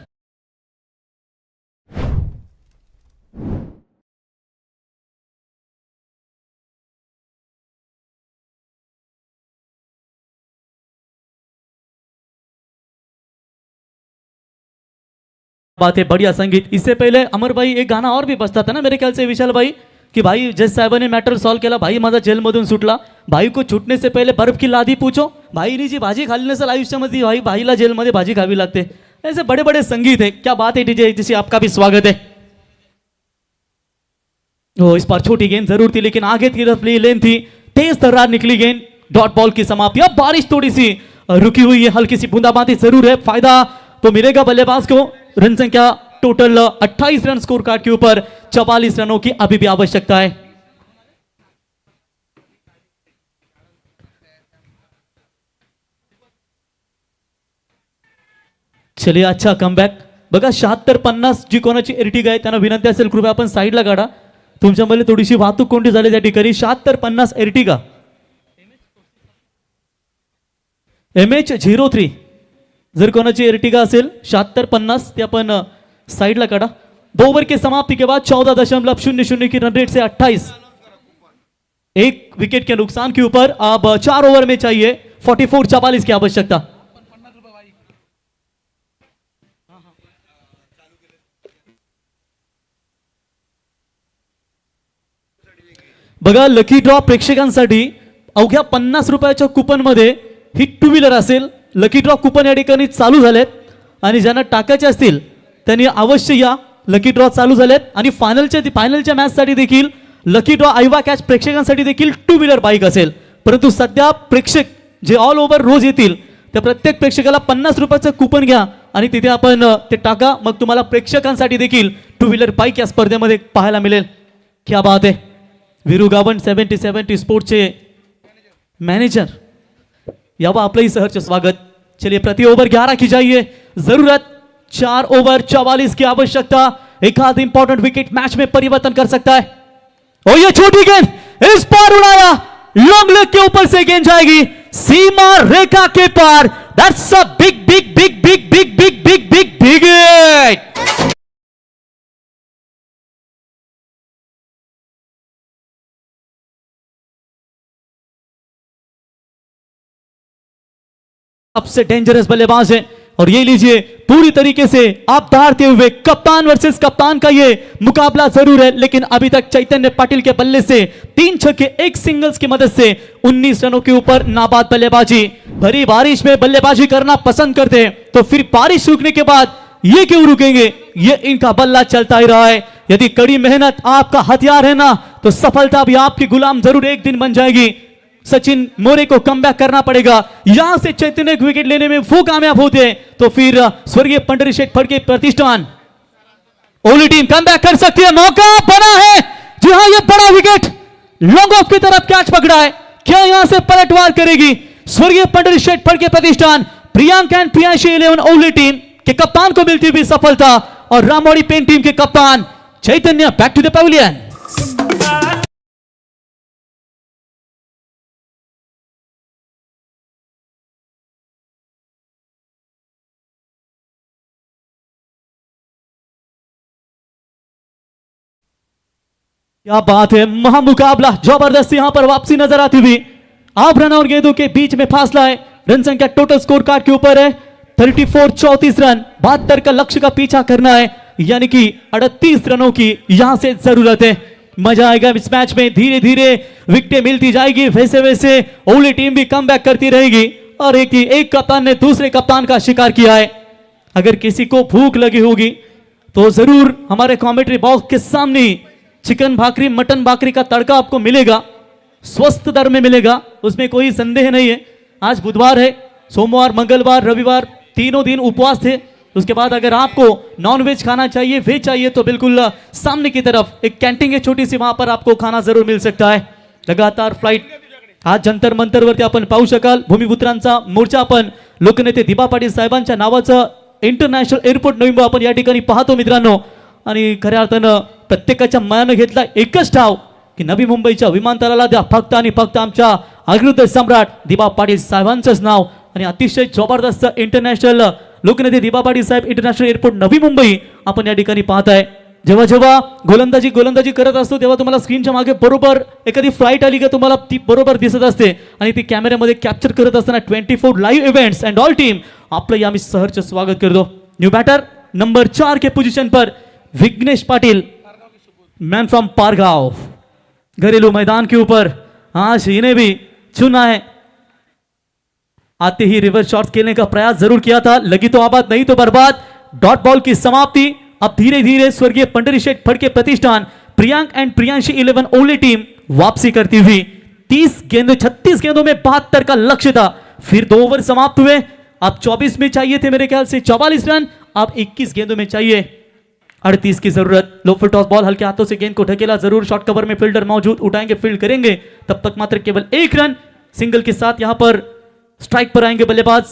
C: बात है, बढ़िया संगीत। इससे पहले अमर भाई एक गाना और भी बजता था ना मेरे ख्याल से विशाल भाई, कि भाई जज साहेबांनी मॅटर सॉल्व केला, भाई माझा जेलमधून सुटला, भाई को छुटने से पहले बर्फ की लादी पूछो, भाईनी जी भाजी खाली नसेल आयुष्यामध्ये, भाई भाईला जेलमध्ये भाजी खावी लागते। ऐसे बड़े बड़े संगीत है। क्या बात है डीजे, जिसे आपका भी स्वागत है। ओ, इस बार छोटी गेंद जरूर थी लेकिन आगे की तरफ लेन थी, तेज तर्रार निकली गेंद, डॉट बॉल की समाप्ति। अब बारिश थोड़ी सी रुकी हुई है, हल्की सी बूंदाबांदी जरूर है, फायदा तो मिलेगा बल्लेबाज को। रन संख्या टोटल 28 रन स्कोर कार्ड के ऊपर, 44 रनों की अभी भी आवश्यकता है। चलिए, अच्छा कमबॅक बघा। 76-50 जी कोणाची एर्टिगा आहे त्यांना विनंती असेल कृपया आपण साईडला काढा, तुमच्यामध्ये थोडीशी वाहतूक कोंडी झाली त्या ठिकाणी। 76-50 एर्टिगा MH03 जर कोणाची एर्टिगा असेल 76-50 ते अपन साइड काढ़ा। 2 ओवर के समाप्ति के बाद 14.00 की रन रेट से 28, एक विकेट के नुकसान के ऊपर अब 4 ओवर में चाहिए 44 की आवश्यकता। बघा, लकी ड्रॉ प्रेक्षकांसाठी अवघ्या 50 रुपयाच्या कुपन मध्ये ही 2 व्हीलर असेल। लकी ड्रॉ कुपन या ठिकाणी चालू झालेत आणि ज्यांना टाकायचे असतील त्यांनी अवश्य या। लकी ड्रॉ चालू झालेत आणि फायनलच्या मॅच साठी देखील लकी ड्रॉ आयवा कॅच प्रेक्षकांसाठी देखील 2 व्हीलर बाईक असेल। परंतु सध्या प्रेक्षक जे ऑल ओव्हर रोज येतील त्या प्रत्येक प्रेक्षकाला 50 रुपयाचं कुपन घ्या आणि तिथे आपण ते टाका, मग तुम्हाला प्रेक्षकांसाठी देखील 2 व्हीलर बाईक या स्पर्धेमध्ये पाहायला मिळेल। क्या बात है। वीरू गावन 70-70 स्पोर्ट्सचे मॅनेजर यावं आपलंही सहर्ष स्वागत. चलिए प्रति ओवर 11 की जाइए, जरूरत 4 ओवर 44 की आवश्यकता. एक आध इंपॉर्टेंट विकेट मैच में परिवर्तन कर सकता है. और ये छोटी गेंद इस पार उड़ाया, लॉन्ग लेग के ऊपर से गेंद जाएगी सीमा रेखा के पार. That's a big big big big big big big big big hit. सबसे डेंजरस बल्लेबाज है और ये लीजिए पूरी तरीके से आप दहाड़ते हुए कप्तान वर्सेस कप्तान का ये मुकाबला जरूर है, लेकिन अभी तक चैतन्य पाटिल के बल्ले से 3 छक्के 1 सिंगल्स की मदद से 19 रनों के ऊपर नाबाद बल्लेबाजी. भरी बारिश में बल्लेबाजी करना पसंद करते हैं तो फिर बारिश रुकने के बाद ये क्यों रुकेंगे, ये इनका बल्ला चलता ही रहा है. यदि कड़ी मेहनत आपका हथियार है ना तो सफलता भी आपकी गुलाम जरूर एक दिन बन जाएगी. सचिन मोरे को कमबैक करना पड़ेगा. यहां से चैतन्य विकेट लेने में वो कामयाब होते हैं तो फिर स्वर्गीय पंडरी शेठ फड़के प्रतिष्ठान ओली टीम कमबैक कर सकती है. मौका बना है, जी हां, ये बड़ा विकेट लॉन्ग ऑफ की तरफ कैच पकड़ा है. क्या यहां से पलटवार करेगी स्वर्गीय पंडरी शेठ फड़के प्रतिष्ठान? Priyank and Priyanshi 11 Oli team के कप्तान को मिलती हुई सफलता और रामोड़ी पेन टीम के कप्तान चैतन्य बैक टू द पैविलियन. क्या बात है, महामुकाबला जबरदस्त यहां पर वापसी नजर आती हुई. आप रन और गेंदों के बीच में फासला है. रन संख्या टोटल स्कोर कार्ड के ऊपर है 34 रन. 72 का लक्ष्य का पीछा करना है, यानी कि 38 रनों की यहां से जरूरत है. मजा आएगा इस मैच में. धीरे धीरे विकेटें मिलती जाएगी, वैसे वैसे ओली टीम भी कमबैक करती रहेगी. और एक कप्तान ने दूसरे कप्तान का शिकार किया है. अगर किसी को भूख लगी होगी तो जरूर हमारे कॉमेंट्री बॉक्स के सामने ही चिकन भाकरी मटन भाकरी का तड़का आपको मिलेगा, स्वस्थ दर में मिलेगा, उसमें कोई संदेह नहीं है. आज बुधवार है, सोमवार मंगलवार रविवार तीनों दिन उपवास थे. उसके बाद अगर आपको नॉन वेज खाना चाहिए, वेज चाहिए तो बिल्कुल सामने की तरफ एक कैंटीन है छोटी सी, वहां पर आपको खाना जरूर मिल सकता है. लगातार फ्लाइट आज जंतर मंतरवरती आपण पाहू शकाल. भूमिपुत्रांचा मोर्चा आपण लोकनेते दिबा पाटील साहेबांच्या नावाचं इंटरनॅशनल एअरपोर्ट नवी मुंबई आपण या ठिकाणी पाहतो मित्रांनो. आणि खऱ्या अर्थानं प्रत्येकाच्या मनानं घेतला एकच ठाव की नवी मुंबईच्या विमानतळाला द्या फक्त आणि फक्त आमच्या अग्रदूत सम्राट दिबा पाटील साहेबांचंच नाव. आणि अतिशय जबरदस्त इंटरनॅशनल लोकनेते दिबा पाटील साहेब इंटरनॅशनल एअरपोर्ट नवी मुंबई आपण या ठिकाणी पाहताय. जेव्हा जेव्हा गोलंदाजी करत असतो तेव्हा तुम्हाला स्क्रीनच्या मागे बरोबर एखादी फ्लाईट आली का तुम्हाला ती बरोबर दिसत असते आणि ती कॅमेऱ्यामध्ये कॅप्चर करत असताना 24 live events and all team आपलं यामी सहर्ष स्वागत करतो. न्यू बैटर नंबर 4 के पोजीशन पर विघ्नेश पाटिल, मैन फ्रॉम पारगांव. घरेलू मैदान के ऊपर आज इन्हें भी चुना है. आते ही रिवर्स शॉट्स खेलने का प्रयास जरूर किया था, लगी तो आबाद नहीं तो बर्बाद. डॉट बॉल की समाप्ति. अब धीरे धीरे स्वर्गीय पंडरी शेठ फड़के प्रतिष्ठान Priyank and Priyanshi 11 Oli team वापसी करती हुई. 36 गेंदों में 72 का लक्ष्य था. फिर 2 ओवर समाप्त हुए. अब 24 में चाहिए थे मेरे ख्याल से 44 रन, अब 21 गेंदों में चाहिए 38 की जरूरत. लो फुल टॉस बॉल हल्के हाथों से गेंद को ढकेला जरूर. शॉर्ट कवर में फील्डर मौजूद, उठाएंगे फील्ड करेंगे. तब तक मात्र केवल 1 रन. सिंगल के साथ यहां पर स्ट्राइक पर आएंगे बल्लेबाज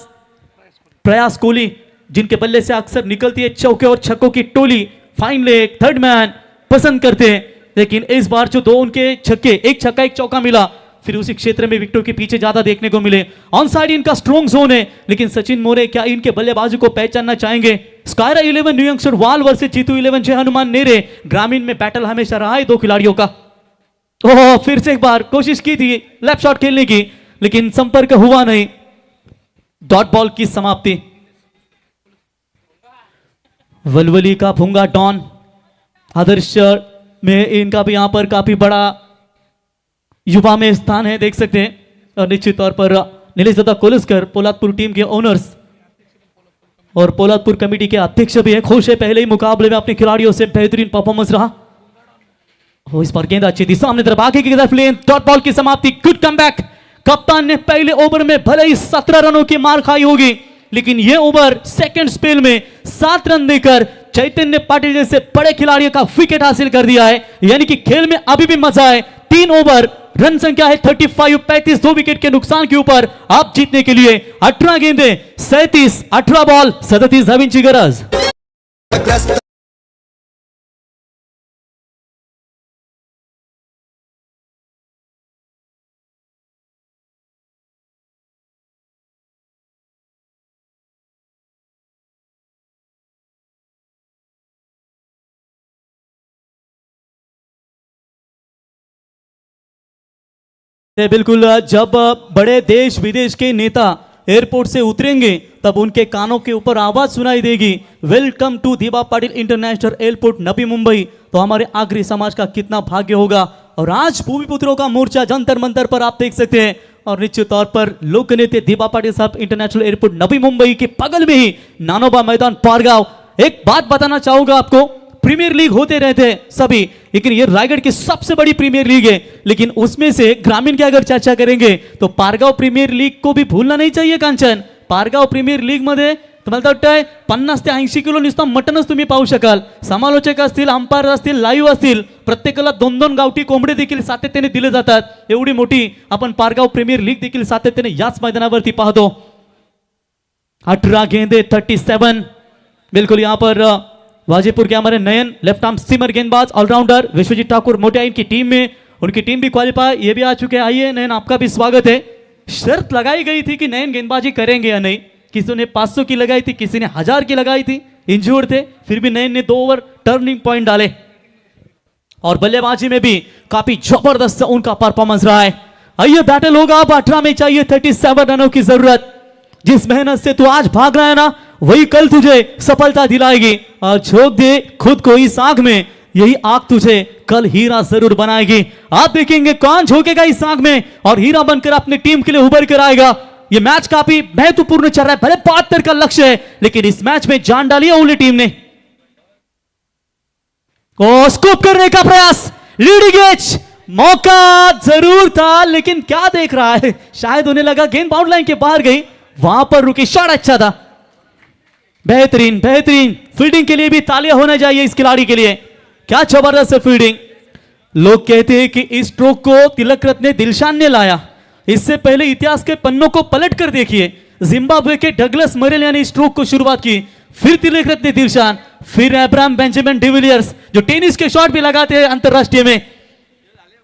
C: प्रयास कोहली, जिनके बल्ले से अक्सर निकलती है चौके और छक्कों की टोली. फाइन लेग थर्ड मैन पसंद करते हैं, लेकिन इस बार जो 2 उनके छक्के, 1 छक्का 1 चौका मिला, फिर उसी क्षेत्र में विकेटों के पीछे ज्यादा देखने को मिले. ऑन साइड इनका स्ट्रॉन्ग जोन है, लेकिन सचिन मोरे क्या इनके बल्लेबाजों को पहचानना चाहेंगे? स्कायरा 11 न्यू यंगस्टर वाल वर्सेस जीतू 11 जय हनुमान नेरे. ग्रामीण में बैटल हमेशा रहा है 2 खिलाड़ियों का. ओह, फिर से एक बार कोशिश की थी लेफ्ट शॉट खेलने की, लेकिन संपर्क हुआ नहीं. डॉट बॉल की समाप्ति. वलवली का भूंगा डॉन आदर्श में इनका भी यहां पर काफी बड़ा युवा में स्थान है, देख सकते हैं. और निश्चित तौर पर नीलेश दादा कोलस्कर पोलादपुर टीम के ओनर्स और पोलादपुर कमेटी के अध्यक्ष भी हैं. खुश है पहले ही मुकाबले में अपने खिलाड़ियों से बेहतरीन परफॉर्मेंस रहा. इस पर गेंद अच्छी थी सामने तरफ, आगे की तरफ लेन. डॉट बॉल की समाप्ति. Good comeback. कप्तान ने पहले ओवर में भले ही 17 रनों की मार खाई होगी, लेकिन यह ओवर सेकंड स्पेल में 7 रन देकर चैतन्य पाटिल जैसे बड़े खिलाड़ियों का विकेट हासिल कर दिया है, यानी कि खेल में अभी भी मजा है। 3 ओवर, रन संख्या है 35, 2 विकेट के नुकसान के ऊपर आप जीतने के लिए 18 गेंदे 37, 18 बॉल 37 धावांची गरज।
B: ग्रस्त
C: बिल्कुल, जब बड़े देश विदेश के नेता एयरपोर्ट से उतरेंगे तब उनके कानों के ऊपर आवाज सुनाई देगी, वेलकम टू दीबा पाटिल इंटरनेशनल एयरपोर्ट नवी मुंबई। तो हमारे आगरी समाज का कितना भाग्य होगा। और आज भूमिपुत्रों का मोर्चा जंतर मंतर पर आप देख सकते हैं, और निश्चित तौर पर लोक नेते दीबा पाटिल साहब इंटरनेशनल एयरपोर्ट नवी मुंबई के बगल में ही नानोबा मैदान पारगांव। एक बात बताना चाहूंगा आपको, प्रीमियर लीग होते रहते हैं सभी, लेकिन ये रायगढ़ की सबसे बड़ी प्रीमियर लीग है। लेकिन उसमें से ग्रामीण की अगर चर्चा करेंगे तो पारगाव प्रीमियर लीग को भी भूलना नाही चाहिए कांचन। पारगाव प्रीमियर लीग मध्ये तुम्हाला वाटतंय 50 ते 80 किलो नुसतं मटनच तुम्ही पाहू शकाल। समालोचक असतील, अंपायर असतील, लाईव्ह असतील, प्रत्येकाला 2-2 गावठी कोंबडे देखील सातत्याने दिले जातात। एवढी मोठी आपण पारगाव प्रीमियर लीग देखील सातत्याने याच मैदानावरती पाहतो। 18 गेंदे 37, बिल्कुल यहाँ पर वाजीपुर के हमारे नयन लेफ्ट आर्म सीमर गेंदबाज ऑलराउंडर विश्वजीत ठाकुर मोटिया इनकी टीम में, उनकी टीम भी क्वालिफाई, ये भी आ चुके हैं। आइए नयन, आपका भी स्वागत है। शर्त लगाई गई थी कि नयन गेंदबाजी करेंगे या नहीं, किसी ने 500 की लगाई थी, किसी ने 1000 की लगाई थी, इंजूर्ड थे, फिर भी नयन ने 2 ओवर टर्निंग पॉइंट डाले और बल्लेबाजी में भी काफी जबरदस्त उनका परफॉर्मेंस रहा है। आइए बैटल होगा अब, 18 में चाहिए 37 रनों की जरूरत। जिस मेहनत से तू आज भाग रहा है ना, वही कल तुझे सफलता दिलाएगी। और झोंक दे खुद को इस आग में, यही आग तुझे कल हीरा जरूर बनाएगी। आप देखेंगे कौन झोंकेगा इस आग में और हीरा बनकर अपनी टीम के लिए उभर कर आएगा। यह मैच काफी महत्वपूर्ण चल रहा है, भले 72 का लक्ष्य है, लेकिन इस मैच में जान डाली है ओली टीम ने। स्कूप करने का प्रयास, लीडिंग एज, मौका जरूर था, लेकिन क्या देख रहा है, शायद उन्हें लगा गेंद बाउंड लाइन के बाहर गई, वहां पर रुकी। शॉट अच्छा था, बेहतरीन बेहतरीन। फील्डिंग के लिए भी तालियां होना चाहिए इस खिलाड़ी के लिए, क्या जबरदस्त फील्डिंग। लोग कहते हैं कि इस स्ट्रोक को तिलक रत्न ने, दिलशान ने लाया। इससे पहले इतिहास के पन्नों को पलट कर देखिए, जिम्बाब्वे के डगलस मरेलिया ने स्ट्रोक को शुरुआत की, फिर तिलक रत्न दिलशान, फिर अब्राहम बेंजामिन डिविलियर्स जो टेनिस के शॉट भी लगाते हैं अंतरराष्ट्रीय में।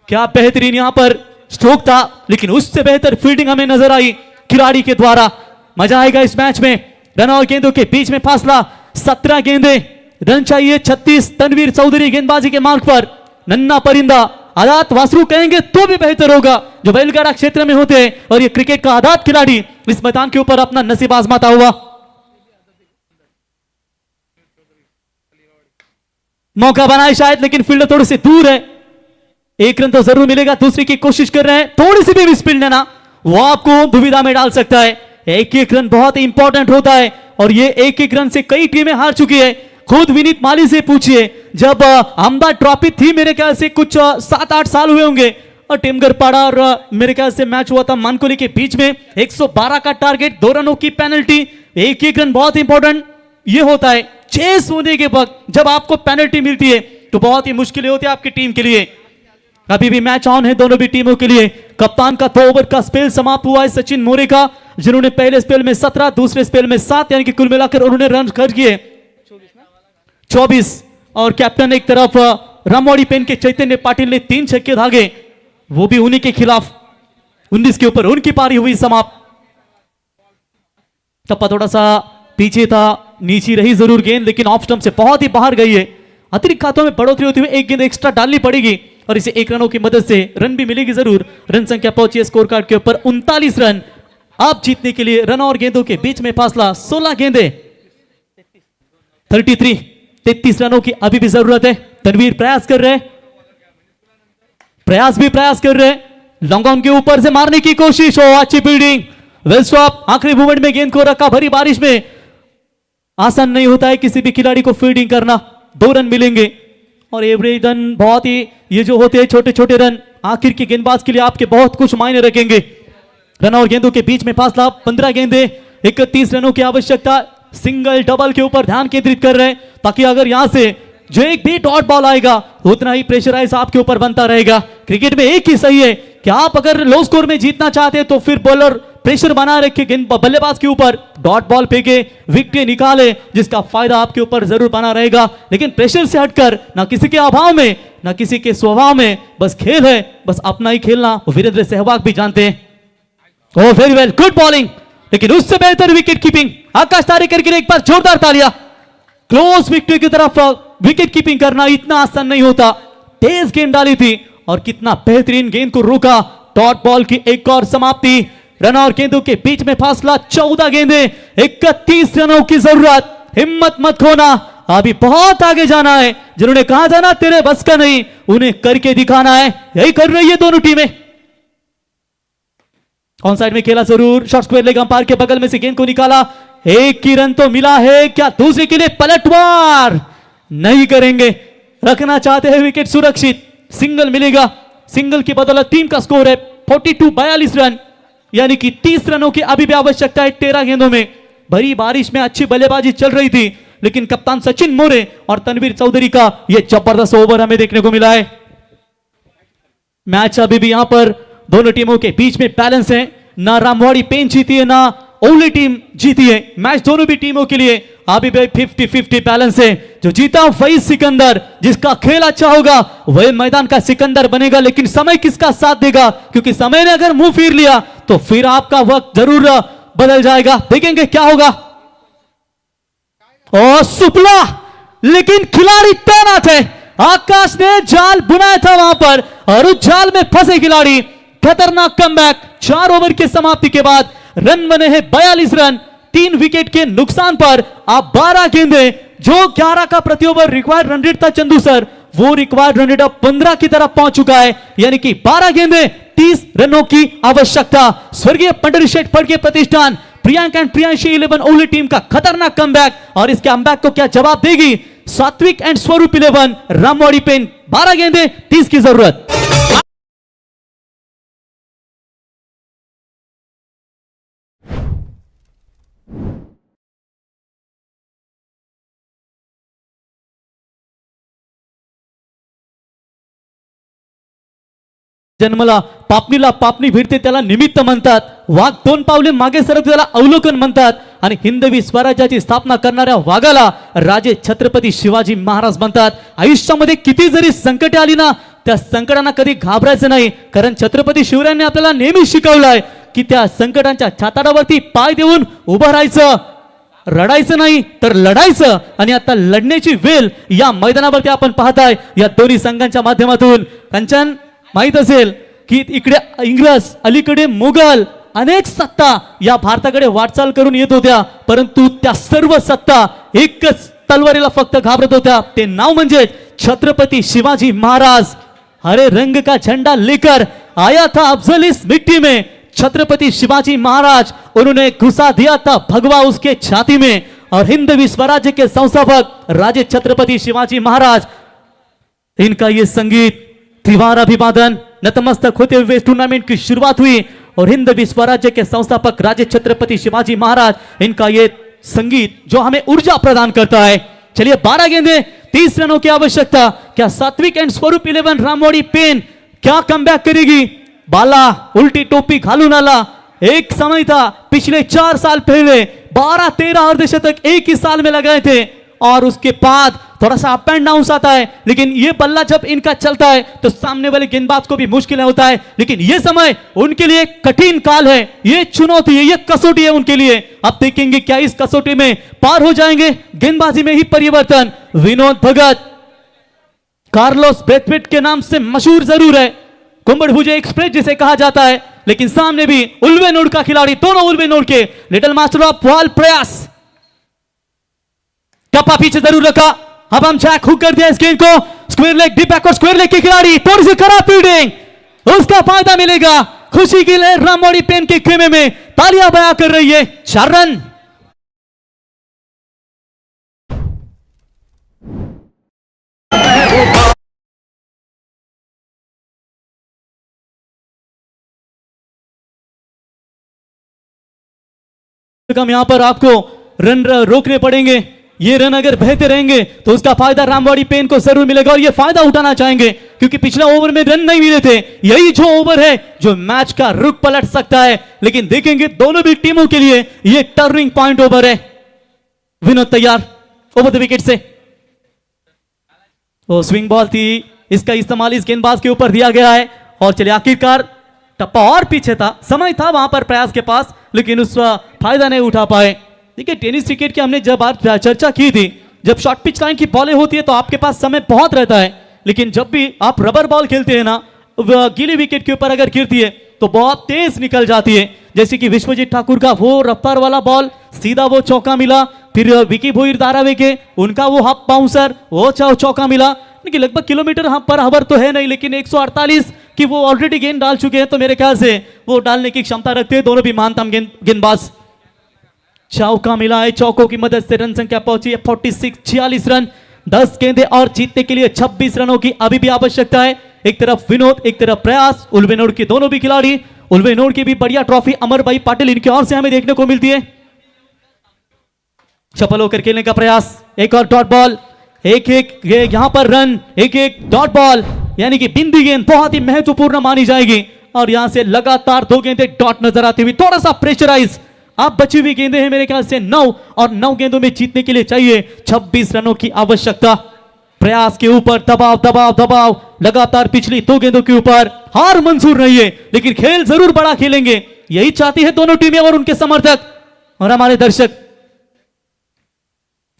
C: क्या बेहतरीन यहां पर स्ट्रोक था, लेकिन उससे बेहतर फील्डिंग हमें नजर आई खिलाड़ी के द्वारा। मजा आएगा इस मैच में। रन और गेंदों के बीच में फासला 17 गेंदे, रन चाहिए 36। तनवीर चौधरी गेंदबाजी के मार्ग पर, नन्ना परिंदा, आदात वासरू कहेंगे तो भी बेहतर होगा, जो बैलगाड़ा क्षेत्र में होते हैं। और ये क्रिकेट का आदात खिलाड़ी इस मैदान के ऊपर अपना नसीब आजमाता हुआ। मौका बनाए शायद, लेकिन फील्डर थोड़े से दूर है। एक रन तो जरूर मिलेगा, दूसरी की कोशिश कर रहे हैं, थोड़ी सी भी मिसफील्ड है ना, वो आपको दुविधा में डाल सकता है। एक एक रन बहुत इंपॉर्टेंट होता है, और ये एक एक रन से कई टीमें हार चुकी है। खुद विनीत माली से पूछिए, जब अहमदाबाद ट्रॉफी थी मेरे ख्याल से कुछ 7-8 साल हुए होंगे, और टिमगरपाड़ा और मेरे ख्याल से मैच हुआ था मानकोली के बीच में, 112 का टारगेट, 2 रनों की पेनल्टी। एक एक रन बहुत इंपॉर्टेंट ये होता है। 6 होने के वक्त जब आपको पेनल्टी मिलती है तो बहुत ही मुश्किलें होती है आपकी टीम के लिए। अभी भी मैच ऑन है दोनों भी टीमों के लिए। कप्तान का 2 ओवर का स्पेल समाप्त हुआ है सचिन मोरे का, जिन्होंने पहले स्पेल में 17, दूसरे स्पेल में 7, यानी कि कुल मिलाकर उन्होंने रन कर किए 24। और कैप्टन एक तरफ रामवाड़ी पेन के चैतन्य पाटिल ने 3 छक्के धागे, वो भी उन्हीं के खिलाफ। 19 के ऊपर उनकी पारी हुई समाप्त। टप्पा थोड़ा सा पीछे था, नीचे रही जरूर गेंद, लेकिन ऑफ स्टंप से बहुत ही बाहर गई है। अतिरिक्त खातों में बढ़ोतरी होती हुई एक गेंद एक्स्ट्रा डालनी पड़ेगी, और इसे 1 रनों की मदद से रन भी मिलेगी जरूर। रन संख्या पहुंची है स्कोर कार्ड के ऊपर 39 रन। आप जीतने के लिए रन और गेंदों के बीच में फासला 16 गेंदे 33 रनों की अभी भी जरूरत है। तनवीर प्रयास कर रहे, प्रयास कर रहे, लॉन्ग ऑन के ऊपर से मारने की कोशिश हो, अच्छी फील्डिंग, वेल स्टॉप। आखिरी मूवमेंट में गेंद को रखा, भरी बारिश में आसान नहीं होता है किसी भी खिलाड़ी को फील्डिंग करना। 2 रन मिलेंगे, और एवरेज रन बहुत ही, ये जो होते हैं छोटे छोटे रन आखिर के गेंदबाज के लिए आपके बहुत कुछ मायने रखेंगे। रन और गेंदों के बीच में फासला 15 गेंदे, 31 रनों की आवश्यकता। सिंगल डबल के ऊपर ध्यान केंद्रित कर रहे हैं, ताकि अगर यहां से जो एक भी डॉट बॉल आएगा उतना ही प्रेशराइज आपके ऊपर बनता रहेगा। क्रिकेट में एक ही सही है कि आप अगर लो स्कोर में जीतना चाहते हैं तो फिर बॉलर प्रेशर बना रखे, बल्लेबाज के ऊपर डॉट बॉल फेंके, विकेट निकाले, जिसका फायदा आपके ऊपर जरूर बना रहेगा। लेकिन प्रेशर से हटकर ना किसी के अभाव में ना किसी के स्वभाव में, बस खेल है, बस अपना ही खेलना, वीरेंद्र सहवाग भी जानते हैं। ओह वेरी वेल, गुड बॉलिंग, लेकिन उससे बेहतर विकेट कीपिंग। आकाश तारेकर के लिए एक बार जोरदार तालियां। क्लोज विकेट की तरफ विकेट कीपिंग करना इतना आसान नहीं होता। तेज गेंद डाली थी और कितना बेहतरीन गेंद को रोका। डॉट बॉल की एक और समाप्ति। रन और गेंदों के बीच में फासला 14 गेंदे, 31 रनों की जरूरत। हिम्मत मत खोना, अभी बहुत आगे जाना है। जिन्होंने कहा था ना तेरे बस का नहीं, उन्हें करके दिखाना है। यही कर रही है दोनों टीमें। ऑन साइड में खेला जरूर, शॉर्ट स्क्वायर लेग अंपायर के बगल में से गेंद को निकाला। एक की रन तो मिला है, क्या दूसरे के लिए पलटवार नहीं करेंगे? रखना चाहते हैं विकेट सुरक्षित, सिंगल मिलेगा। सिंगल की बदौलत टीम का स्कोर है 42 रन, यानी कि 30 रनों की अभी भी आवश्यकता है 13 गेंदों में। भरी बारिश में अच्छी बल्लेबाजी चल रही थी, लेकिन कप्तान सचिन मोरे और तनवीर चौधरी का यह जबरदस्त ओवर हमें देखने को मिला है। मैच अभी भी यहां पर दोनों टीमों के बीच में बैलेंस है। ना रामवाड़ी पेन जीती है ना ओवली टीम जीती है। मैच दोनों भी टीमों के लिए अभी भी 50-50 बैलेंस है। जो जीता वही सिकंदर, जिसका खेल अच्छा होगा वही मैदान का सिकंदर बनेगा। लेकिन समय किसका साथ देगा, क्योंकि समय ने अगर मुंह फेर लिया तो फिर आपका वक्त जरूर बदल जाएगा। देखेंगे क्या होगा। और सुपला, लेकिन खिलाड़ी तैनात है। आकाश ने जाल बुनाया था वहां पर और उस जाल में फंसे खिलाड़ी। खतरनाक कमबैक। 4 ओवर की समाप्ति के बाद रन बने हैं 42 रन। 3 विकेट के नुकसान पर आप 12 गेंदे, जो 11 का प्रति ओवर रिक्वायर्ड रन रेट था चंदू सर, वो रिक्वायर्ड रन रेट अब 15 की तरफ पहुंच चुका है। यानी कि 12 गेंदे 30 रनों की आवश्यकता। स्वर्गीय पंडरी शेठ फड़के प्रतिष्ठान प्रियांक एंड प्रियांशी 11 ओवली टीम का खतरनाक कमबैक, और इसके कमबैक को क्या जवाब देगी सात्विक एंड स्वरूप 11 रामवाड़ी पेन। 12 गेंदे 30 की जरूरत। जन्मला पापणीला पापणी भिडते त्याला निमित्त म्हणतात. वाघ 2 पावले मागे सरकते त्याला अवलोकन म्हणतात. आणि हिंदवी स्वराज्याची स्थापना करणाऱ्या वाघाला राजे छत्रपती शिवाजी महाराज म्हणतात. आयुष्यामध्ये किती जरी संकटे आली ना, त्या संकटांना कधी घाबरायचं नाही, कारण छत्रपती शिवरायांनी आपल्याला नेहमी शिकवलंय की त्या संकटांच्या छाताडावरती पाय देऊन उभं राहायचं, रडायचं नाही तर लढायचं. आणि आता लढण्याची वेळ या मैदानावरती आपण पाहताय या दोन्ही संघांच्या माध्यमातून. कंचन, माहित असेल की इकडे इंग्रज, अलीकडे मुघल, अनेक सत्ता या भारताकडे वाटचाल करून येत होत्या, परंतु त्या सर्व सत्ता एकच तलवारीला फक्त घाबरत होत्या. ते नाव म्हणजे छत्रपती शिवाजी महाराज. हरे रंग का झंडा लेकर आया था अफजल इस मिट्टी में, छत्रपति शिवाजी महाराज, उन्होंने घुसा दिया था भगवा उसके छाती में. और हिंदवी स्वराज्य के संस्थापक राजे छत्रपति शिवाजी महाराज, इनका ये संगीत त्रिवार अभिवादन नतमस्तक होते हुए इस टूर्नामेंट की शुरुआत हुई. और हिंदवी स्वराज्य के संस्थापक राजे छत्रपति शिवाजी महाराज, इनका ये संगीत जो हमें ऊर्जा प्रदान करता है. चलिए 12 गेंदे 30 रनों की आवश्यकता. क्या सात्विक एंड स्वरूप 11 रामवाड़ी पेन क्या कमबैक करेगी? बाला उल्टी टोपी घालून आला. एक समय था पिछले 4 साल पहले 12-13 अर्धशतक एक ही साल में लगाए थे, और उसके बाद थोड़ा सा अप एंड डाउन आता है. लेकिन ये बल्ला जब इनका चलता है तो सामने वाले गेंदबाज को भी मुश्किल होता है. लेकिन ये समय उनके लिए कठिन काल है, ये चुनौती है, ये कसौटी है उनके लिए. अब देखेंगे क्या इस कसौटी में पार हो जाएंगे. गेंदबाजी में ही परिवर्तन. विनोद भगत कार्लोस ब्रेथवेट के नाम से मशहूर जरूर है, कुंभड़भुजे एक्सप्रेस जिसे कहा जाता है, लेकिन सामने भी उल्वे नोड का खिलाड़ी, दोनों Ulwe node K little master of ball प्रयास. टप्पा पीछे जरूर रखा. अब हम जैक हुक कर दिया इस गेंद को. स्क्वायर लेग डीप बैक और स्क्वायर लेग के खिलाड़ी, थोड़ी सी खराब फील्डिंग, उसका फायदा मिलेगा. खुशी की लहर रामवाड़ी पेन के खेमे में तालियां बया कर रही है. 4 रन. हम यहां पर आपको रन रोकने पड़ेंगे। ये रन अगर बहते रहेंगे तो उसका फायदा रामवाड़ी पेन को जरूर मिलेगा और ये फायदा उठाना चाहेंगे क्योंकि पिछला ओवर में रन नहीं मिले थे। यही जो ओवर है जो मैच का रुख पलट सकता है, लेकिन देखेंगे दोनों भी टीमों के लिए ये टर्निंग पॉइंट ओवर है। विनोद तैयार ओवर द विकेट से, वो स्विंग बॉल थी, इसका इस्तेमाल इस गेंदबाज के ऊपर दिया गया है और चलिए आखिरकार टप्पा और पीछे था, समय था वहां पर प्रयास के पास, लेकिन उस फायदा नहीं उठा पाए। देखिए टेनिस क्रिकेट की हमने जब आज चर्चा की थी, जब शॉर्ट पिच लाइन की बॉलें होती है तो आपके पास समय बहुत रहता है, लेकिन जब भी आप रबर बॉल खेलते हैं ना, गीली विकेट के ऊपर अगर गिरती है तो बहुत तेज निकल जाती है। जैसे कि विश्वजीत ठाकुर का वो रफ्तार वाला बॉल सीधा वो चौका मिला, फिर विकी भोईर धारावे के उनका वो हाफ बाउंसर वो चौका मिला। लेकिन लगभग किलोमीटर पर आवर तो है नहीं, लेकिन 148 की वो ऑलरेडी गेंद डाल चुके हैं, तो मेरे ख्याल से वो डालने की क्षमता रखते हैं दोनों भी महानतम गेंदबाज। चौका मिला है, चौकों की मदद से रन संख्या पहुंची है 46 रन, 10 गेंदें और जीतने के लिए 26 रनों की अभी भी आवश्यकता है। एक तरफ विनोद, एक तरफ प्रयास, उल्वेनोड के दोनों भी खिलाड़ी, उल्वेनोड की भी बढ़िया ट्रॉफी अमर भाई पाटिल इनकी ओर से हमें देखने को मिलती है। चपल होकर खेलने का प्रयास, एक और डॉट बॉल, एक यहां पर रन, एक डॉट बॉल, यानी कि बिंदी गेंद बहुत ही महत्वपूर्ण मानी जाएगी और यहां से लगातार 2 गेंदें डॉट नजर आती हुई, थोड़ा सा प्रेशराइज। आप बची हुई गेंदें हैं मेरे ख्याल से 9 और 9 गेंदों में जीतने के लिए चाहिए 26 रनों की आवश्यकता। प्रयास के ऊपर दबाव लगातार पिछली 2 गेंदों के ऊपर, हार मंजूर नहीं है, लेकिन खेल जरूर बड़ा खेलेंगे, यही चाहती है दोनों टीमें और उनके समर्थक और हमारे दर्शक।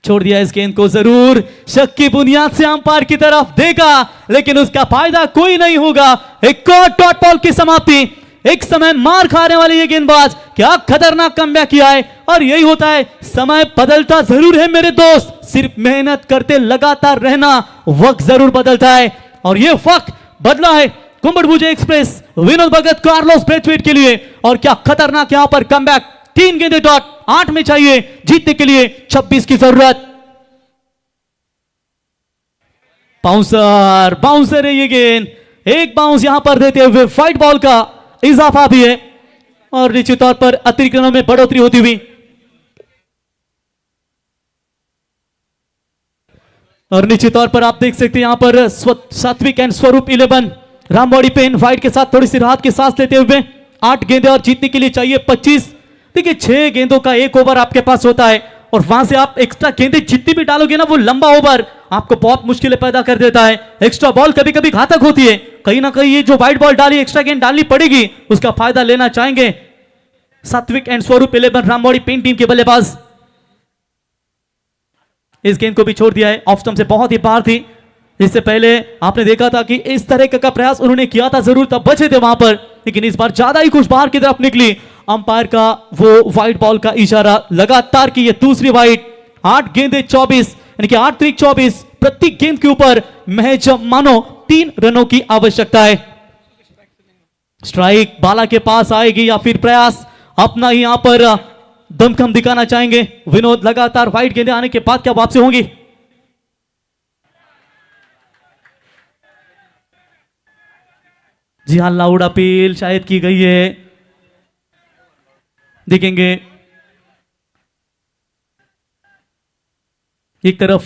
C: छोड़ दिया इस गेंद को, जरूर शक की बुनियाद से अंपायर की तरफ देखा, लेकिन उसका फायदा कोई नहीं होगा। एक और डॉट बॉल की समाप्ति। एक समय मार खाने वाले ये गेंदबाज क्या खतरनाक कमबैक किया है, और यही होता है, समय बदलता जरूर है मेरे दोस्त, सिर्फ मेहनत करते लगातार रहना, वक्त जरूर बदलता है और ये वक्त बदला है कुंभड़भुजा एक्सप्रेस विनोद भगत कार्लोस ब्रेथवेट के लिए। और क्या खतरनाक यहां पर कमबैक, 3 गेंदें डॉट, 8 में चाहिए जीतने के लिए 26 की जरूरत। बाउंसर है ये गेंद, एक बाउंस यहां पर देते हुए फाइट बॉल का इजाफा भी है और निश्चित तौर पर अतिरिक्त रनों में बढ़ोतरी होती हुई। और निश्चित तौर पर आप देख सकते हैं यहां पर सात्विक एंड स्वरूप 11 रामवाड़ी पेन वाइट के साथ थोड़ी सी राहत की सांस लेते हुए 8 गेंदें और जीतने के लिए चाहिए 25। देखिए 6 गेंदों का एक ओवर आपके पास होता है और वहां से आप एक्स्ट्रा गेंदें जितनी भी डालोगे ना, वो लंबा ओवर आपको बहुत मुश्किलें पैदा कर देता है। एक्स्ट्रा बॉल कभी कभी घातक होती है, कहीं ना कहीं ये जो वाइट बॉल डाली, एक्स्ट्रा गेंद डालनी पड़ेगी, उसका फायदा लेना चाहेंगे सात्विक एंड स्वरूप 11 रामवाड़ी पेन टीम के बल्लेबाज। इस गेंद को भी छोड़ दिया है, ऑफ स्टंप से बहुत ही बाहर थी। इससे पहले आपने देखा था कि इस तरह का प्रयास उन्होंने किया था, जरूर तब बचे थे वहां पर, लेकिन इस बार ज्यादा ही कुछ बाहर की तरफ निकली। अंपायर का वो व्हाइट बॉल का इशारा, लगातार की ये दूसरी व्हाइट। 8 गेंदें 24, यानी कि 8 त्रिक 24, प्रत्येक गेंद के ऊपर महज मानो 3 रनों की आवश्यकता है। स्ट्राइक बाला के पास आएगी या फिर प्रयास अपना ही यहां पर दमखम दिखाना चाहेंगे। विनोद लगातार व्हाइट गेंदें आने के बाद क्या वापसी होंगी? जी हां, लाउड अपील शायद की गई है, देखेंगे। एक तरफ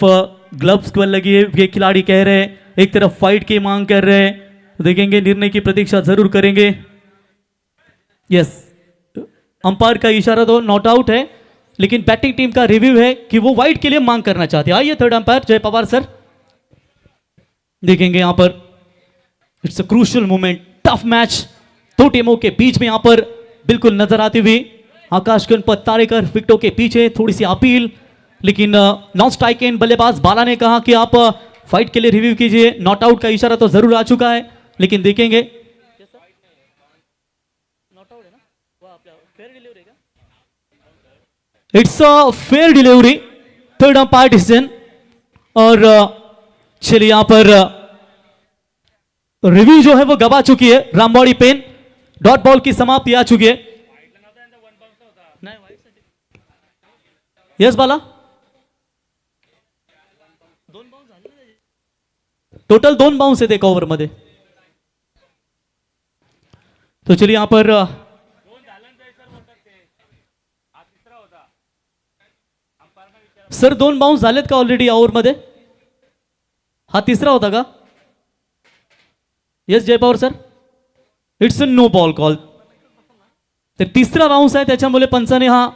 C: ग्लव्स पर लगी है, ये खिलाड़ी कह रहे हैं, एक तरफ फाइट की मांग कर रहे हैं, देखेंगे, निर्णय की प्रतीक्षा जरूर करेंगे। यस, अंपायर का इशारा तो नॉट आउट है, लेकिन बैटिंग टीम का रिव्यू है कि वो वाइट के लिए मांग करना चाहते हैं। आइए third umpire Jay Pawar sir, देखेंगे यहां पर it's a crucial moment, tough match, 2 टीमों के बीच में यहां पर बिल्कुल नजर आती हुई आकाश गणपत तारेकर विकेटों के पीछे, थोड़ी सी अपील, लेकिन नॉन स्ट्राइक एंड बल्लेबाज बाला ने कहा कि आप फाइट के लिए रिव्यू कीजिए। नॉट आउट का इशारा तो जरूर आ चुका है, लेकिन देखेंगे। It's a fair delivery, third umpire decision. और चलिए यहां पर रिव्यू जो है वो गवा चुकी है रामवाड़ी पेन, डॉट बॉल की समाप्ति आ चुकी है। यस बाला, टोटल 2 बाउंस आहे एका ओव्हर मध्ये। तो चलिए यहां पर सर 2 बाउन्स झालेत का ऑलरेडी या ओव्हरमध्ये? हा तिसरा होता का? Yes Jay Pawar sir, it's a no ball call. तर तिसरा बाउन्स आहे, त्याच्यामुळे पंचाने हा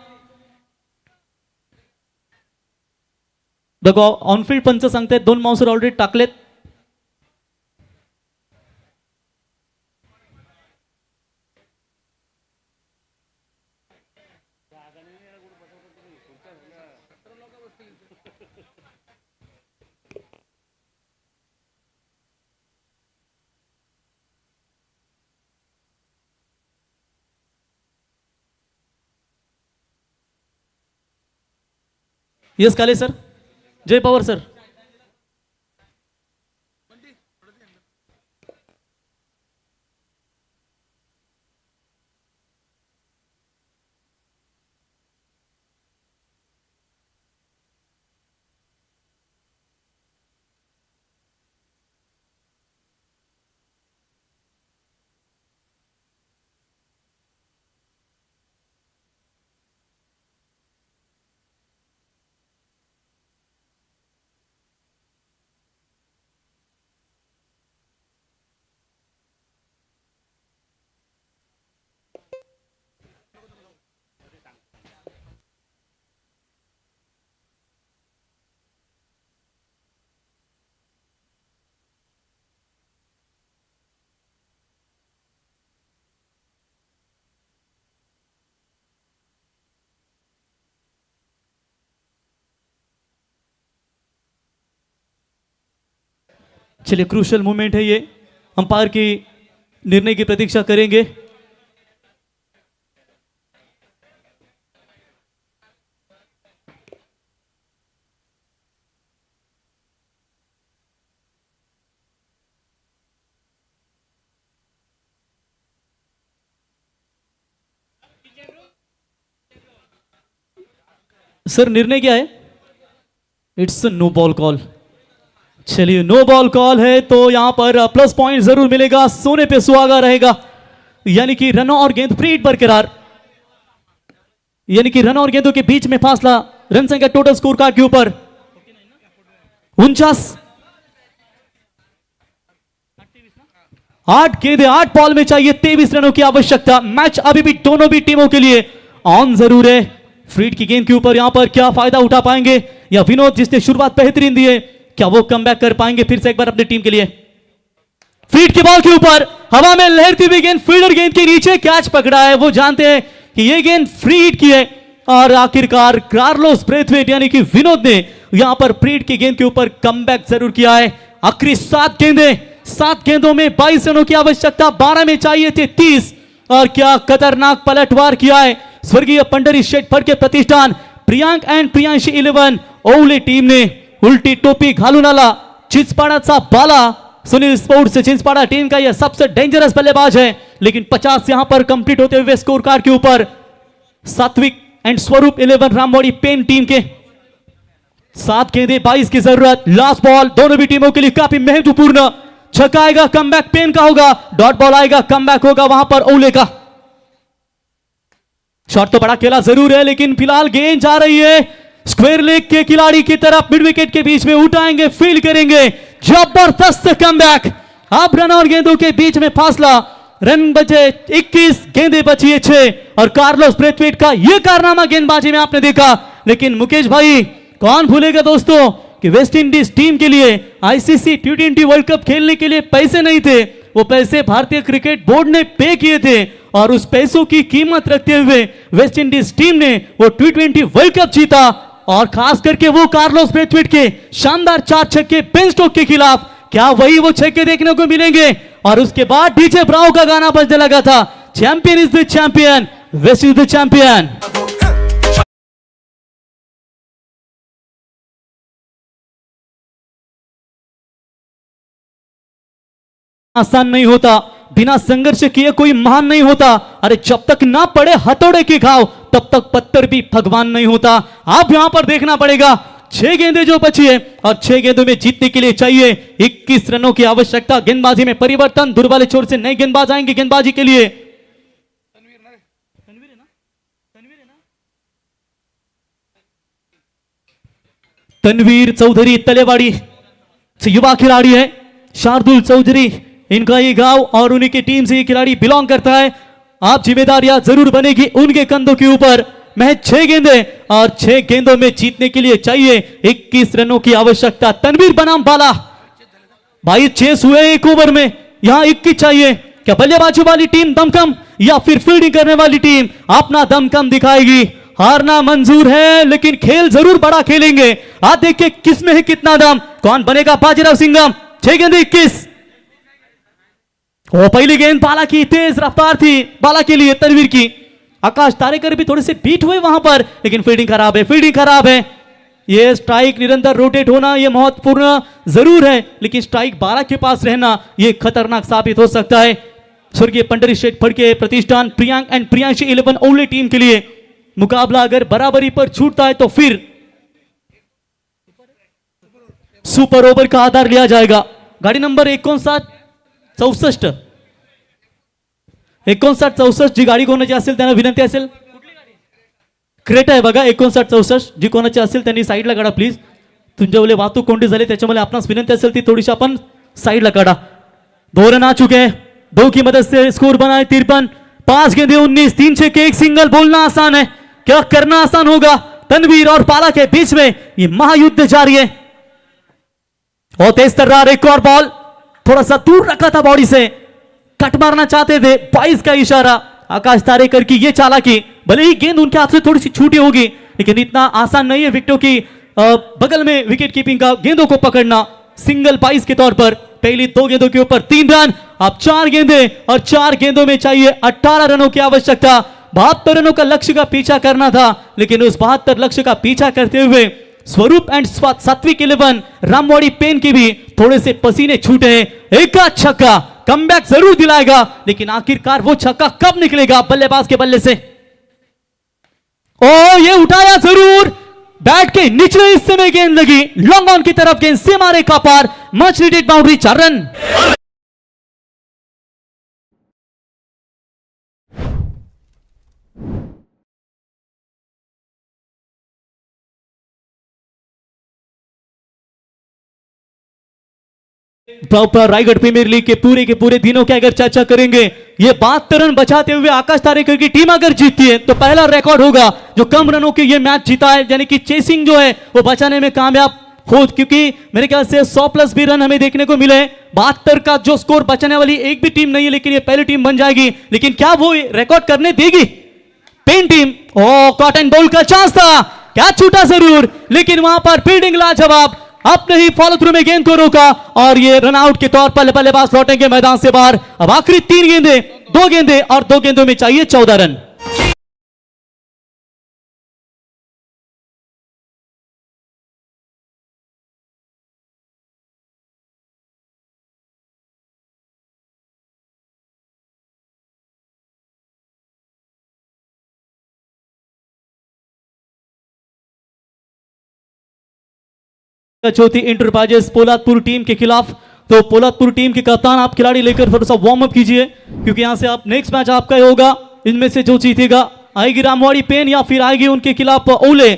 C: बघा ऑनफिल्ड पंच सांगतायत 2 बाउन्सर ऑलरेडी टाकलेत. यस काले सर, जय पवार सर. चलिए क्रूशल मोमेंट है ये, अंपायर की निर्णय की प्रतीक्षा करेंगे. सर निर्णय क्या है? It's no ball call. चलिए नो बॉल कॉल है तो यहां पर प्लस पॉइंट जरूर मिलेगा, सोने पे सुहागा रहेगा. यानी कि रनों और गेंद फ्री हिट बरकरार, यानी कि रनों और गेंदों के बीच में फासला रन संख्या टोटल स्कोर कार्ड के ऊपर 49. 8 गेंदें 8 बॉल में चाहिए 23 रनों की आवश्यकता. मैच अभी भी दोनों भी टीमों के लिए ऑन जरूर है. फ्रीड की गेंद के ऊपर यहां पर क्या फायदा उठा पाएंगे या विनोद जिसने शुरुआत बेहतरीन दी है, क्या वो कमबैक कर पाएंगे फिर से एक बार अपनी टीम के लिए? फील्ड की बॉल के ऊपर हवा में लहरती हुई गेंद, फील्डर गेंद के नीचे कैच पकड़ा है. वो जानते हैं कि ये गेंद फ्री हिट की है और आखिरकार कार्लोस ब्रेथवेट यानी कि विनोद ने यहां पर फ्रीड की गेंद के ऊपर कमबैक जरूर किया है. आखिरी 7 गेंदें, 7 गेंदों में 22 रनों की आवश्यकता, 12 में चाहिए थे 30. और क्या खतरनाक पलटवार किया है स्वर्गीय पंडरी शेठ फडके प्रतिष्ठान प्रियांक अँड प्रियांशी 11 ओवले टीम ने. उल्टी टोपी घालून आला चिंचपाड़ाचा बाला. सुनील स्पोर्ट्स चिंचपाड़ा टीम का यह सबसे डेंजरस बल्लेबाज है, लेकिन 50 यहां पर कंप्लीट होते हुए स्कोर कार्ड के ऊपर सात्विक एंड स्वरूप 11 रामवाड़ी पेन टीम के 7 गेंदें 22 की जरूरत. लास्ट बॉल दोनों भी टीमों के लिए काफी महत्वपूर्ण. छक्का आएगा कमबैक पेन का होगा, डॉट बॉल आएगा कमबैक होगा वहां पर ओले का. शॉट तो बड़ा खेला जरूर है, लेकिन फिलहाल गेंद जा रही है स्क्वायर लेग के खिलाड़ी की तरफ. मिड विकेट के बीच में उठाएंगे, फील्ड करेंगे. जबरदस्त कमबैक. अब रन और गेंदों के बीच में फासला, रन बचे 21, गेंदें बची है 6. और कार्लोस ब्रेथवेट का यह कारनामा गेंदबाजी में आपने देखा. लेकिन मुकेश भाई कौन भूलेगा दोस्तों कि वेस्ट इंडीज टीम के लिए आईसीसी T20 वर्ल्ड कप खेलने के लिए पैसे नहीं थे. वो पैसे भारतीय क्रिकेट बोर्ड ने पे किए थे और उस पैसों की कीमत रखते हुए वेस्ट इंडीज टीम ने वो T20 वर्ल्ड कप जीता. और खास करके वो कार्लोस ब्रेथवेट के शानदार 4 छक्के बेन स्टोक के खिलाफ, क्या वही वो छक्के देखने को मिलेंगे? और उसके बाद डीजे ब्रावो का गाना बजने लगा था, champion is the champion, west is the champion. आसान नहीं होता, बिना संघर्ष किए कोई महान नहीं होता. अरे जब तक ना पड़े हथौड़े के घाव तब तक पत्थर भी भगवान नहीं होता. आप यहां पर देखना पड़ेगा 6 गेंदें जो बची है और 6 गेंदों में जीतने के लिए चाहिए 21 रनों की आवश्यकता. गेंदबाजी में परिवर्तन, दूर वाले छोर से नए गेंदबाज आएंगे गेंदबाजी के लिए. तनवीर चौधरी तलेवाड़ी से युवा खिलाड़ी है। शार्दुल चौधरी इनका ये गांव और उन्हीं की टीम से ये खिलाड़ी बिलोंग करता है। आप जिम्मेदारियां जरूर बनेगी उनके कंधों के ऊपर। महज 6 गेंदे और 6 गेंदों में जीतने के लिए चाहिए 21 रनों की आवश्यकता। तनवीर बनाम बाला, 22 चेस हुए एक ओवर में, यहां 21 चाहिए। क्या बल्लेबाजी वाली टीम दमकम या फिर फील्डिंग करने वाली टीम अपना दमकम दिखाएगी? हारना मंजूर है लेकिन खेल जरूर बड़ा खेलेंगे। आज देखिए किसमें है कितना दम, कौन बनेगा बाजीराव सिंघम। 6 गेंदे 21। वो पहली गेंद बाला की तेज रफ्तार थी, बाला के लिए तनवीर की। आकाश तारेकर भी थोड़े से बीट हुए वहां पर, लेकिन फील्डिंग खराब है, फील्डिंग खराब है। ये स्ट्राइक निरंतर रोटेट होना ये महत्वपूर्ण जरूर है, लेकिन स्ट्राइक 12 के पास रहना ये खतरनाक साबित हो सकता है। स्वर्गीय पंडरी शेठ फड़के प्रतिष्ठान Priyank and Priyanshi 11 only team के लिए मुकाबला अगर बराबरी पर छूटता है तो फिर सुपर ओवर का आधार लिया जाएगा। गाड़ी नंबर 5964 5964 जी गाडी कोणाची असेल त्यांना विनंती असेल। क्रेटा आहे बघा 5964 जी कोणाची असेल त्यांनी साईडला काढा प्लीज। तुमच्यामुळे वाहतूक कोंडी झाली त्याच्यामुळे आपणास विनंती असेल ती थोडीशी अपन साइड काढा। 2 रन आ चुके हैं, 2 की मदद से स्कोर बना है 53। 5 गेंदे 19, 3 छक्के एक सिंगल। बोलना आसान है, क्या करना आसान होगा? तनवीर और बाला के बीच में ये महायुद्ध जारी है। और तेज तर्रार एक और बॉल, थोड़ा सा दूर रखा था बॉडी से, कट मारना चाहते थे। 22 का इशारा आकाश तारेकर की ये चालाकी। भले ही गेंद उनके हाथ से थोड़ी सी छूटी होगी लेकिन इतना आसान नहीं है विकेटों की बगल में विकेट कीपिंग का गेंदों को पकड़ना। सिंगल 22 के तौर पर पहली 2 गेंदों के ऊपर 3 रन। अब 4 गेंदे और 4 गेंदों में चाहिए 18 रनों की आवश्यकता। 72 रनों का लक्ष्य का पीछा करना था, लेकिन उस 72 लक्ष्य का पीछा करते हुए स्वरूप एंड सात्विक 11 रामवाड़ी पेन के भी थोड़े से पसीने छूटे हैं। एक छक्का कमबैक जरूर दिलाएगा, लेकिन आखिरकार वो छक्का कब निकलेगा बल्लेबाज के बल्ले से? ओ ये उठाया जरूर, बैट के निचले हिस्से में गेंद लगी, लॉन्ग ऑन की तरफ गेंद सीमा रेखा पार, much needed boundary, 4 run. Proper Raigad premier league के पूरे दिनों की अगर चर्चा करेंगे, ये 72 रन बचाते हुए आकाश तारेकर की टीम अगर जीतती है तो पहला रिकॉर्ड होगा जो कम रनों के ये मैच जीता है, यानी कि चेसिंग जो है वो बचाने में कामयाब हो, क्योंकि मेरे ख्याल से 100 प्लस भी रन हमें देखने को मिले। 72 का जो स्कोर बचाने वाली एक भी टीम नहीं है, लेकिन ये पहली टीम बन जाएगी। लेकिन क्या वो रिकॉर्ड करने देगी पेन टीम? ओ कॉटन बॉल का चांस था, कैच छूटा जरूर, लेकिन वहां पर फील्डिंग लाजवाब, अपने ही फॉलो थ्रू में गेंद को रोका और ये रन आउट के तौर पर बल्लेबाज लौटेंगे मैदान से बाहर। अब आखिरी 3 गेंदे, 2 गेंदे और 2 गेंदों में चाहिए 14 रन। ज्योति इंटरप्राइजेस पोलादपुर टीम के खिलाफ, तो पोलादपुर टीम के कप्तान आप खिलाड़ी लेकर थोड़ा सा वार्म अप कीजिए, क्योंकि यहां से आप नेक्स्ट मैच आपका होगा। इनमें से जो जीतेगा, आएगी रामवाड़ी पेन या फिर आएगी उनके खिलाफ ओले।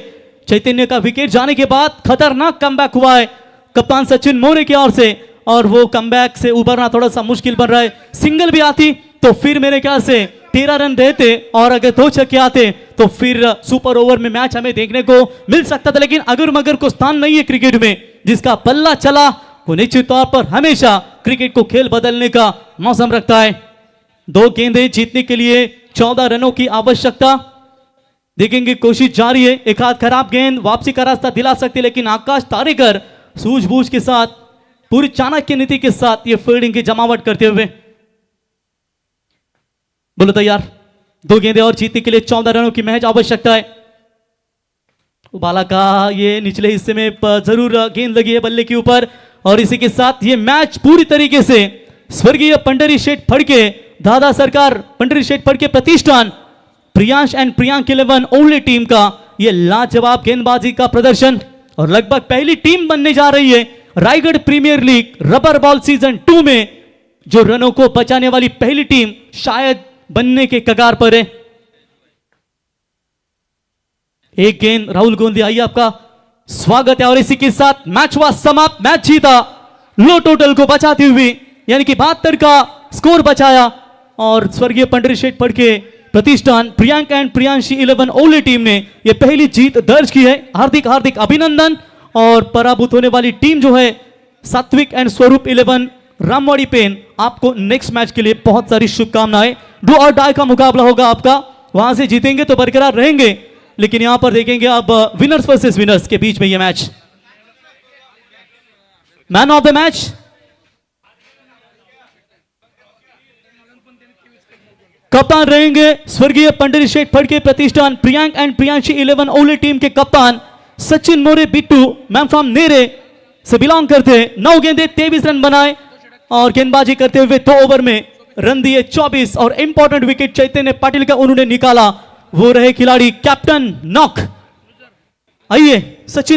C: चैतन्य का विकेट जाने के बाद खतरनाक कमबैक हुआ है कप्तान सचिन मोरे की ओर से, और वो कमबैक से उभरना थोड़ा सा मुश्किल बन रहा है। सिंगल भी आती तो फिर मेरे ख्याल से 13 रन रहते, और अगर 2 छक्के आते तो फिर सुपर ओवर में मैच हमें देखने को मिल सकता था। लेकिन अगर मगर को स्थान नहीं है क्रिकेट में, जिसका पल्ला चला वो निश्चित तौर पर हमेशा क्रिकेट को खेल बदलने का मौसम रखता है। 2 गेंदे जीतने के लिए 14 रनों की आवश्यकता। देखेंगे, कोशिश जारी है, एक हाथ खराब गेंद वापसी का रास्ता दिला सकते, लेकिन आकाश तारेकर सूझबूझ के साथ, पूरी चाणक्य नीति के साथ ये फील्डिंग की जमावट करते हुए। बोलो तैयार, 2 गेंदे और जीतने के लिए 14 रनों की महज आवश्यकता है। बाला का ये निचले हिस्से में जरूर गेंद लगी है बल्ले के ऊपर, और इसी के साथ ये मैच पूरी तरीके से स्वर्गीय पंडरी शेठ फड़के, दादा सरकार पंडरी शेठ फड़के प्रतिष्ठान Priyansh and Priyank 11 only team का ये लाजवाब गेंदबाजी का प्रदर्शन, और लगभग पहली टीम बनने जा रही है Raigad premier league rubber ball season 2 में जो रनों को बचाने वाली पहली टीम शायद बनने के कगार पर है। एक गेंद राहुल गोंदी, आइए आपका स्वागत है और इसी के साथ मैच हुआ समाप्त, मैच जीता लो टोटल को बचाती हुई, यानी कि 72 का स्कोर बचाया और स्वर्गीय पंडरी शेठ फड़के प्रतिष्ठान प्रियांक एंड प्रियांशी 11 ओले टीम ने यह पहली जीत दर्ज की है। हार्दिक हार्दिक अभिनंदन। और पराभूत होने वाली टीम जो है सात्विक एंड स्वरूप 11 रामवाड़ी पेन, आपको नेक्स्ट मैच के लिए बहुत सारी शुभकामनाएं। डू और डाई का मुकाबला होगा आपका, वहां से जीतेंगे तो बरकरार रहेंगे, लेकिन यहां पर देखेंगे अब विनर्स वर्सेस विनर्स के बीच में यह match. Man of the match कप्तान रहेंगे स्वर्गीय पंडरी शेठ फड़के प्रतिष्ठान प्रियांक एंड प्रियांशी 11 ओले टीम के कप्तान सचिन मोरे बिट्टू, मैम फ्रॉम नेरे से बिलोंग करते हैं। 9 गेंदे 23 रन बनाए और गेंदबाजी करते हुए 2 ओवर में रन दिए 24 और इंपॉर्टेंट विकेट चैतन्य पाटिल का उन्होंने निकाला, वो रहे खिलाड़ी कैप्टन नॉक। आइए सचिन